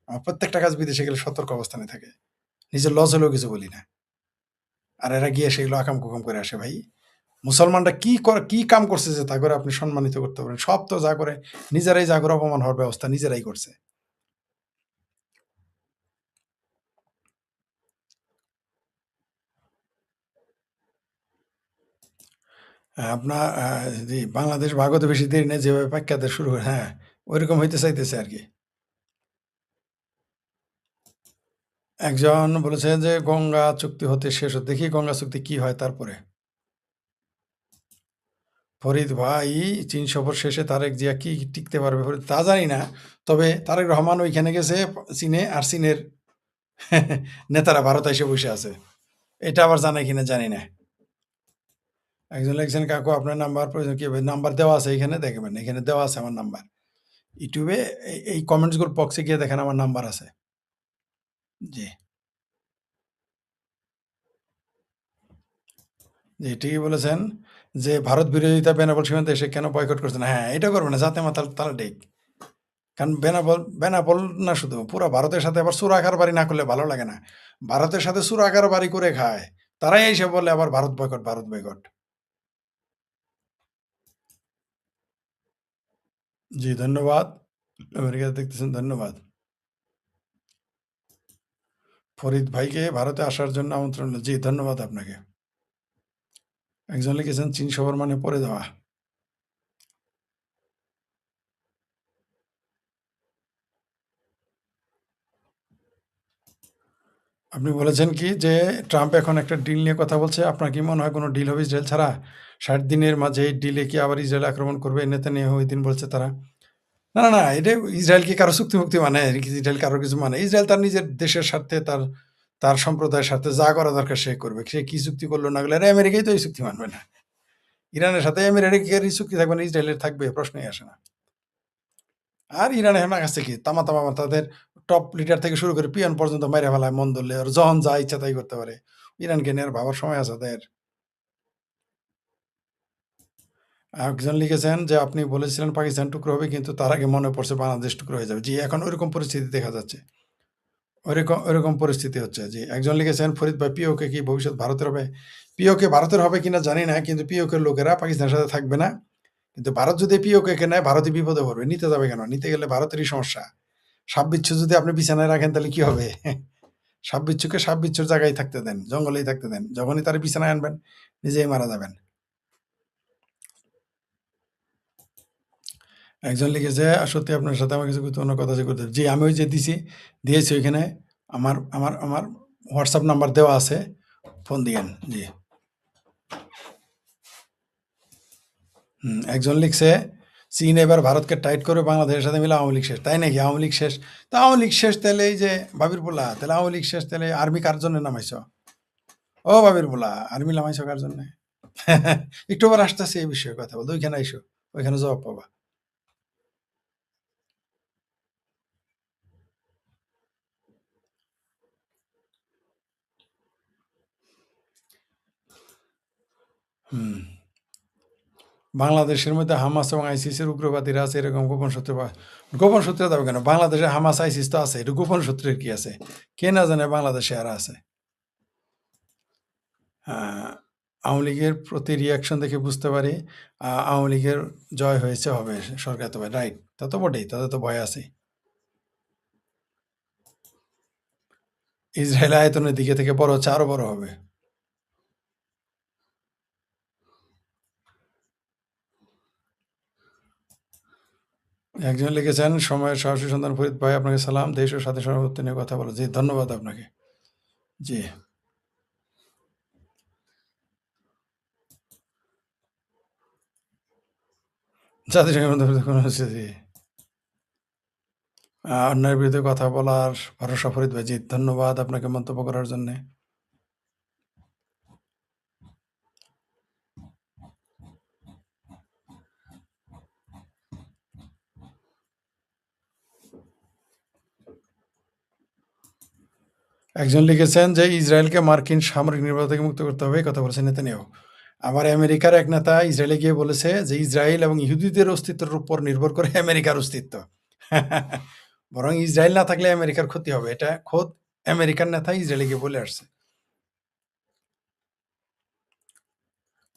আমার প্রত্যেকটা কাজ বিদেশে গেলে সতর্ক অবস্থানে থাকে। নিজের লস হলেও কিছু বলি না। আর এরা গিয়ে সেগুলো আকাম-কুকাম করে আসে ভাই। মুসলমানরা কি কাম করছে যে তা করে আপনি সম্মানিত করতে পারেন? সব তো যা করে নিজেরাই, যা করে অপমান হওয়ার ব্যবস্থা নিজেরাই করছে। আপনার জি, বাংলাদেশ ভাগ হতে বেশি দেরি নেই, যেভাবে পাইক্কাতে শুরু করে, হ্যাঁ, ঐরকম হইতে চাইতেছে আরকি। একজন বলেছে যে গঙ্গা চুক্তি হতে শেষ হতে, দেখি গঙ্গা চুক্তি কি হয় তারপরে। ফরিদ ভাই চীন সফর শেষে তারেক জিয়া কি টিকতে পারবে ফরিদ? তা জানি না। তবে তারেক রহমান ওইখানে গেছে চীনে, আর চীনের নেতারা ভারতে এসে বসে আছে। এটা আবার জানে কিনা জানি না। একজন লিখছেন কাকু আপনার নাম্বার প্রয়োজন কি হবে? নাম্বার দেওয়া আছে এইখানে, দেখবেন এখানে দেওয়া আছে আমার নাম্বার। ইউটিউবে এই কমেন্টস গুলো বক্সে গিয়ে দেখেন আমার নাম্বার আছে। জি, জি, ঠিকই বলেছেন যে ভারত বিরোধিতা বেনাপোল সীমান্তে এসে কেন বয়কট করছে না? হ্যাঁ, এটা করবে না, জাতে মাতাল তালা ঠিক। কারণ বেনাপোল না, শুধু পুরা ভারতের সাথে আবার চোরা কারবারি না করলে ভালো লাগে না। ভারতের সাথে চোরা কারবারি করে খায়। তারাই এসে বলে আবার ভারত বয়কট, ভারত বয়কট। জি, ধন্যবাদ। আমেরিকা দেখতেছেন, ধন্যবাদ। ফরিদ ভাইকে ভারতে আসার জন্য আমন্ত্রণ রইলো। জি, ধন্যবাদ আপনাকে। একজন লিখেছেন চীন সফর মানে পড়ে যাওয়া। আপনি বলেছেন কি যে ট্রাম্প এখন একটা ডিল নিয়ে কথা বলছে। আপনার কি মনে হয় কোনো ডিল হবে ইসরায়েল ছাড়া? ৬০ দিনের মাঝে এই ডিলে কি আবার ইসরায়েল আক্রমণ করবে? নেতানিয়াহু ওইদিন বলছে তারা। না, না, না, এটা ইসরায়েল কি কারো চুক্তি-মুক্তি মানে? ইসরায়েল কারো কিছু মানে? ইসরায়েল তার নিজের দেশের স্বার্থে, তার সম্প্রদায়ের স্বার্থে যা করা দরকার সে করবে। সে কি চুক্তি করলো না করলো, আরে আমেরিকাই তো এই চুক্তি মানবে না। ইরানের সাথে আমেরিকার চুক্তি থাকবে না, ইসরায়েলের থাকবে? প্রশ্নই আসে না। আর ইরান এখন কাছে কি তামা তামা তাদের টপ লিডার থেকে শুরু করে পিয়ন পর্যন্ত মেরে ফেলায় মন ধরলে, আর যখন যা ইচ্ছা তাই করতে পারে। ইরানকে নিয়ে আর ভাবার সময় আছে তাদের? একজন লিখেছেন যে আপনি বলেছিলেন পাকিস্তান টুকরো হবে, কিন্তু তার আগে মনে পড়ছে বাংলাদেশ টুকরো হয়ে যাবে। জি, এখন ওইরকম পরিস্থিতি দেখা যাচ্ছে, ওইরকম পরিস্থিতি হচ্ছে। জি, একজন লিখেছেন ফরিদ ভাই পিওকে কি ভবিষ্যৎ ভারতের হবে? পিওকে ভারতের হবে কিনা জানি না, কিন্তু পিওকের লোকেরা পাকিস্তানের সাথে থাকবে না। কিন্তু ভারত যদি পিওকে নেয়, ভারতই বিপদে পড়বে। নিতে যাবে কেন? নিতে গেলে ভারতেরই সমস্যা। সাপ বিচ্ছু যদি আপনি বিছানায় রাখেন তাহলে কি হবে? সাপ বিচ্ছুকে সাপ বিচ্ছুর জায়গায় থাকতে দেন, জঙ্গলেই থাকতে দেন। যখনই তার বিছানায় আনবেন, নিজেই মারা যাবেন। একজন লিখেছে সত্যি আপনার সাথে আমার কিছু গুরুত্বপূর্ণ কথা যে করতে হবে। জি, আমি ওই যে দিয়েছি ওইখানে আমার হোয়াটসঅ্যাপ নাম্বার দেওয়া আছে, ফোন দিয়েন। জি। একজন লিখছে চীন এবার ভারতকে টাইট করে বাংলাদেশের সাথে মিলে আওয়ামী লীগ শেষ। তাই নাকি? আওয়ামী লীগ শেষ? তা আওয়ামী লীগ শেষ তাহলে এই যে বাবির পোলা, তাহলে আওয়ামী লীগ শেষ তাহলে আর্মি কার জন্য নামাইছ? ও বাবির পোলা, আর্মি নামাইছ কার জন্য? একটু আবার আসতেছে এই বিষয়ে কথা বলতে, ওইখানে আইসো, ওইখানে জবাব পাবা। হুম। বাংলাদেশের মধ্যে হামাস এবং আইসিসের উগ্রবাদীরা আছে, এরকম গোপন সূত্রে গোপন সূত্রে যাবে কেন? বাংলাদেশে হামাস আইসিস তো আছে, এটা গোপন সূত্রের কি আছে? কে না জানে বাংলাদেশে আর আছে। আওয়ামী লীগের প্রতি রিয়াকশন দেখে বুঝতে পারি আওয়ামী লীগের জয় হয়েছে, হবে সরকার, তবে রাইট, তা তো বটেই, তাদের তো ভয় আছে। ইসরায়েল আয়তনের দিকে থেকে বড় হচ্ছে, আরো বড় হবে। একজন লিখেছেন সময়ের সাহসী সন্তান ফরিদ ভাই, আপনাকে সালাম, দেশ ও সাথে সর্বত্র নিয়ে কথা বলো। জি, ধন্যবাদ আপনাকে। জি, জাতিসংঘের মধ্যে কোনো হচ্ছে। জি, অন্যায়ের বিরুদ্ধে কথা বলার ভরসা ফরিদ ভাই। জি, ধন্যবাদ আপনাকে মন্তব্য করার জন্য। একজন লিখেছেন যে ইসরায়েলকে মার্কিন সামরিক নির্ভরতা থেকে মুক্ত করতে হবে, এই কথা বলেছেন নেতানিয়াহু। আবার আমেরিকার এক নেতা ইসরায়েলে গিয়ে বলেছে যে ইসরায়েল এবং ইহুদিদের অস্তিত্বের উপর নির্ভর করে আমেরিকার অস্তিত্ব। বরং ইসরায়েল না থাকলে আমেরিকার ক্ষতি হবে, এটা খোদ আমেরিকার নেতা ইসরায়েলে গিয়ে বলে আসছে।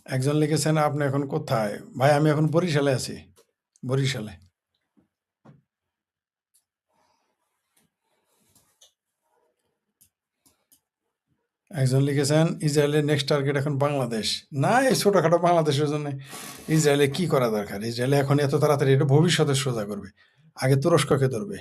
একজন লিখেছেন আপনি এখন কোথায়? ভাই আমি এখন বরিশালে আছি, বরিশালে। একজন লিখেছেন ইসরায়েলের নেক্সট টার্গেট এখন বাংলাদেশ। না, এই ছোটখাটো বাংলাদেশের জন্য ইসরায়েলে কি করা দরকার? ইসরায়েলে এখন এত তাড়াতাড়ি এটা ভবিষ্যতে সোজা করবে, আগে তুরস্ককে ধরবে।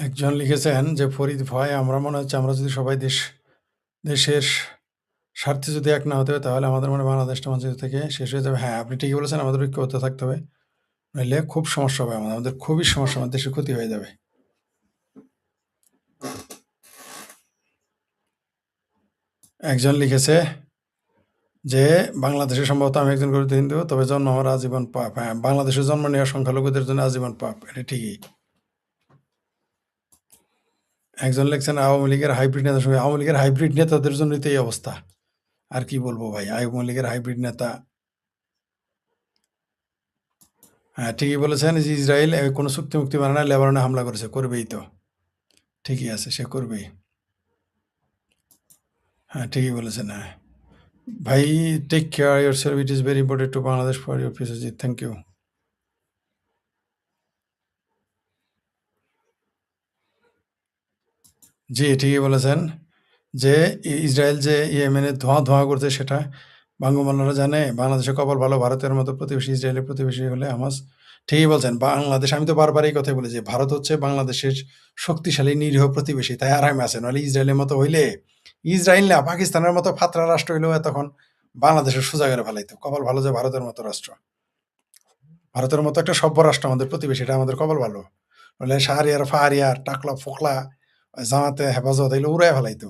একজন লিখেছেন যে ফরিদ ভাই, আমরা মনে হচ্ছে আমরা যদি সবাই দেশের স্বার্থে যদি এক না হতে হবে, তাহলে আমাদের মনে বাংলাদেশটা মানচিত্র থেকে শেষ হয়ে যাবে। হ্যাঁ, আপনি ঠিকই বলেছেন, আমাদের ঐক্যবদ্ধ থাকতে হবে, নইলে খুব সমস্যা হবে, আমাদের খুবই সমস্যা, আমাদের দেশের ক্ষতি হয়ে যাবে। একজন লিখেছে যে বাংলাদেশে সম্ভবত আমি একজন গরিব হিন্দু, তবে জন্ম আমার আজীবন পাপ। হ্যাঁ, বাংলাদেশে জন্ম নেওয়া সংখ্যালঘুদের জন্য আজীবন পাপ, এটা ঠিকই। একজন লিখছেন আওয়ামী লীগের হাইব্রিড নেতার সঙ্গে, আওয়ামী লীগের হাইব্রিড নেতাদের জন্যই তো এই অবস্থা। আর কি বলবো ভাই, আওয়ামী লীগের হাইব্রিড নেতা। হ্যাঁ, ঠিকই বলেছেন যে ইসরায়েল কোনো চুক্তি মুক্তি মানে না, লেবাননে হামলা করেছে, করবেই তো, ঠিকই আছে, সে করবেই। হ্যাঁ, ঠিকই বলেছেন। হ্যাঁ ভাই, take care yourself, it is very important to Bangladesh for your future. জি, থ্যাংক ইউ। জি, ঠিকই বলেছেন যে ইসরায়েল যে ইয়েমেনে ধোঁয়া করছে, সেটা বঙ্গমান্যরা জানে। বাংলাদেশের কপাল ভালো, ভারতের মতো প্রতিবেশী ইসরায়েলের প্রতিবেশী হলে হামাস। ঠিকই বলছেন, বাংলাদেশ, আমি তো বারবার এই কথাই বলি যে ভারত হচ্ছে বাংলাদেশের শক্তিশালী নিরীহ প্রতিবেশী, তাই আরামে আছে। নাহলে ইসরায়েলের মতো হইলে, ইসরায়েল না পাকিস্তানের মতো ফাতরা রাষ্ট্র হইলেও তখন বাংলাদেশের সোজা করে ফেলাইতো। কপাল ভালো যে ভারতের মতো রাষ্ট্র, ভারতের মতো একটা সভ্য রাষ্ট্র আমাদের প্রতিবেশী, এটা আমাদের কপাল ভালো। নইলে শাহরিয়ার ফাহারিয়ার টাকলা ফোকলা জামাতে হেফাজত এগুলো উড়াই ফেলাইতো।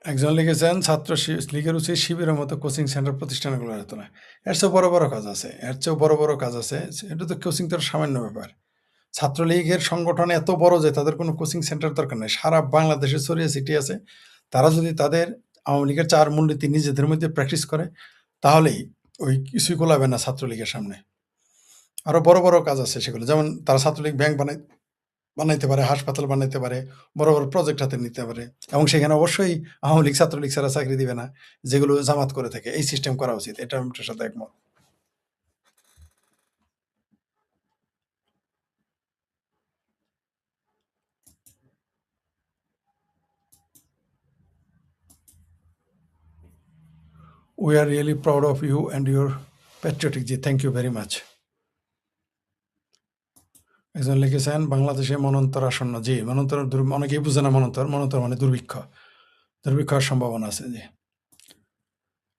একজন লিখেছেন ছাত্র লীগের উচিত শিবিরের মতো কোচিং সেন্টার প্রতিষ্ঠানগুলো হতো না। এর চেয়েও বড় বড় কাজ আছে, এর চেয়েও বড় বড় কাজ আছে। এটা তো কোচিং তো সামান্য ব্যাপার। ছাত্রলীগের সংগঠন এত বড় যে তাদের কোনো কোচিং সেন্টার দরকার নেই, সারা বাংলাদেশে ছড়িয়ে ছিটিয়ে আছে। তারা যদি তাদের আওয়ামী লীগের 4 মূলনীতি নিজেদের মধ্যে প্র্যাকটিস করে তাহলেই ওই কিছুই গোলাবে না ছাত্রলীগের সামনে। আরো বড় বড় কাজ আছে সেগুলো, যেমন তারা ছাত্রলীগ ব্যাংক বানাইতে পারে, হাসপাতাল বানাইতে পারে, বড় বড় প্রজেক্ট হাতে নিতে পারে, এবং সেখানে অবশ্যই আওয়ামী লীগ ছাত্রলীগ ছাড়া চাকরি দিবে না, যেগুলো জামাত করে থাকে। এই সিস্টেম করা উচিত, এটা আমি আপনার সাথে একমত। We are really proud of you and your patriotic. জি, থ্যাংক ইউ ভেরি মাচ। একজন লিখেছেন বাংলাদেশে মনন্তর আসন্ন। জি, মনন্তর অনেকেই বুঝে না। মনন্তর মনন্তর মানে দুর্ভিক্ষ, দুর্ভিক্ষ হওয়ার সম্ভাবনা আছে। জি,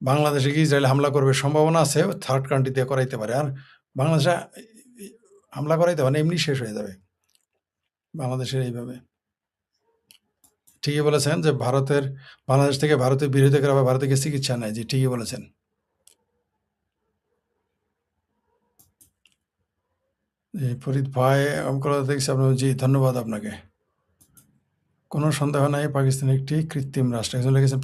বাংলাদেশে কি ইসরায়েল হামলা করবে সম্ভাবনা আছে, থার্ড কান্ট্রি দিয়ে করাইতে পারে। আর বাংলাদেশে হামলা করাইতে পারে এমনি শেষ হয়ে যাবে বাংলাদেশের এইভাবে। ঠিকই বলেছেন যে বাংলাদেশ থেকে ভারতের বিরোধী করে আবার ভারতে গিয়ে চিকিৎসা নেয়। জি, ঠিকই বলেছেন। জি, ফরিদ ভাই আমরা দেখছি আপনার। জি, ধন্যবাদ আপনাকে। কোনো সন্দেহ নাই পাকিস্তান একটি কৃত্রিম রাষ্ট্র। একজন লিখেছেন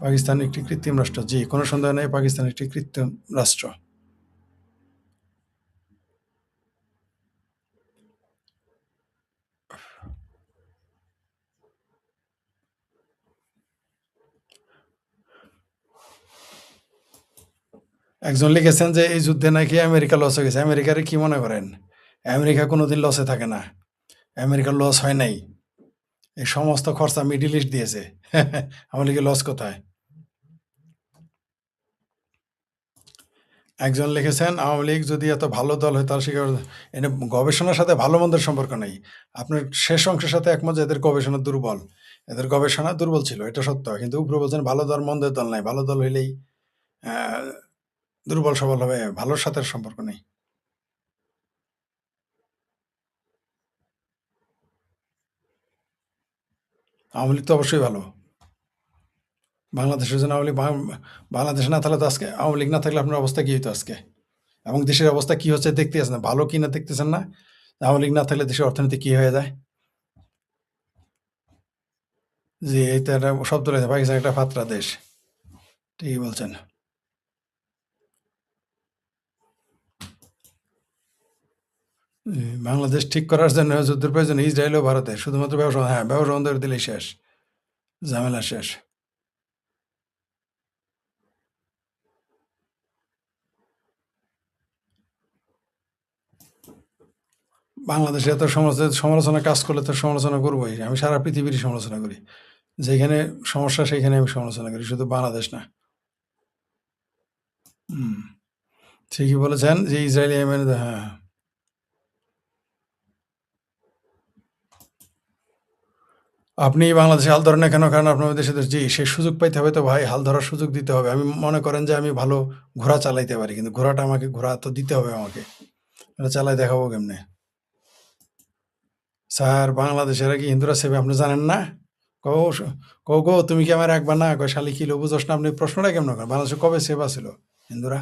পাকিস্তান একটি কৃত্রিম রাষ্ট্র। জি, কোনো সন্দেহ নেই পাকিস্তান একটি কৃত্রিম রাষ্ট্র। একজন লিখেছেন যে এই যুদ্ধে নাকি আমেরিকা লস হয়ে গেছে। আমেরিকার কি মনে করেন? আমেরিকা কোনোদিন লসে থাকে না। আমেরিকার লস হয় নাই। এই সমস্ত খরচা মিডল ইস্ট দিয়েছে। আওয়ামী লীগের লস কোথায়? একজন লিখেছেন আওয়ামী লীগ যদি এত ভালো দল হয় তাহলে এটা গবেষণার সাথে ভালো মন্দের সম্পর্ক নেই। আপনার শেষ অংশের সাথে একমত যে এদের গবেষণা দুর্বল। এদের গবেষণা দুর্বল ছিল, এটা সত্য। কিন্তু উপরে বলছেন ভালো দল মন্দের দল নাই। ভালো দল হইলেই দুর্বল সবল হবে, ভালোর সাথে সম্পর্ক নেই। আওয়ামী লীগ তো অবশ্যই ভালো। বাংলাদেশের জন্য আওয়ামী লীগ বাংলাদেশ না থাকলে তো আজকে, আওয়ামী লীগ না থাকলে আপনার অবস্থা কি হতো আজকে? এবং দেশের অবস্থা কি হচ্ছে দেখতে আসেন না, ভালো কি না দেখতেছেন না? আওয়ামী লীগ না থাকলে দেশের অর্থনীতি কি হয়ে যায়? জি, এই তো একটা শব্দ রয়েছে, পাকিস্তান একটা ফাত্রা দেশ। ঠিকই বলছেন। বাংলাদেশ ঠিক করার জন্য যুদ্ধের প্রয়োজন ইসরায়েল ও ভারতে। শুধুমাত্র ব্যবসা, হ্যাঁ, ব্যবসা বন্ধ করে দিলেই শেষ, ঝামেলা শেষ। বাংলাদেশে এত সমালোচনা কাজ করলে তো সমালোচনা করবোই। আমি সারা পৃথিবীরই সমালোচনা করি। যেখানে সমস্যা সেখানে আমি সমালোচনা করি, শুধু বাংলাদেশ না। হুম, ঠিকই বলেছেন যে ইসরায়েল ইয়েমেন, হ্যাঁ। আপনি বাংলাদেশে হাল ধরেন না কেন? কারণ আপনার দেশে তো, জি, সেই সুযোগ পাইতে হবে তো ভাই, হাল ধরার সুযোগ দিতে হবে। আমি মনে করেন যে আমি ভালো ঘোড়া চালাইতে পারি, কিন্তু ঘোড়া তো দিতে হবে আমাকে। এটা চালাই দেখাবো কেমনে? স্যার, বাংলাদেশের কি হিন্দুরা সেবে আপনি জানেন না? কও কও গো তুমি কি আমার রাখবা না? কয় শালি কিলো বুঝোস না? আপনি প্রশ্নটা কেমন করেন? বাংলাদেশে কবে সেবা ছিল হিন্দুরা?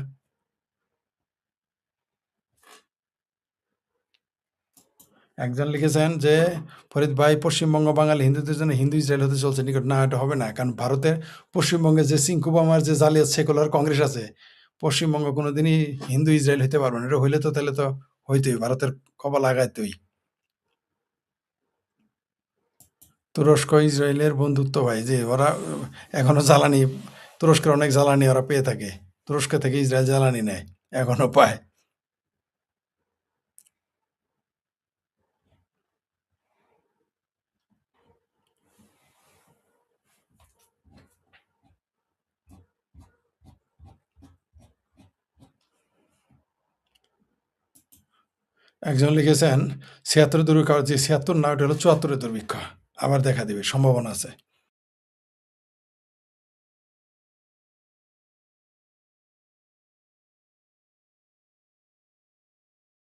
একজন লিখেছেন যে ফরিদ ভাই পশ্চিমবঙ্গ বাঙালি হিন্দুদের জন্য হিন্দু ইসরায়েল হতে চলছে নিকট। না, এটা হবে না। কারণ ভারতের পশ্চিমবঙ্গে যে সিংকুবামার যে জালিয়াত সেকুলার কংগ্রেস আছে, পশ্চিমবঙ্গ কোনোদিনই হিন্দু ইসরায়েল হতে পারবে না। এটা হইলে তো তাহলে তো হইতোই, ভারতের কপাল আগাইতোই। তুরস্ক ইসরায়েলের বন্ধুত্ব ভাই, যে ওরা এখনো জ্বালানি, তুরস্কের অনেক জ্বালানি ওরা পেয়ে থাকে। তুরস্ক থেকে ইসরায়েল জ্বালানি নেয়, এখনো পায়। একজন লিখেছেন ৭৬ দুর্ভিক্ষ, যে ৭৬ না, ওটা হলো ৭৪ দুর্ভিক্ষ আবার দেখা দিবে, সম্ভাবনা আছে।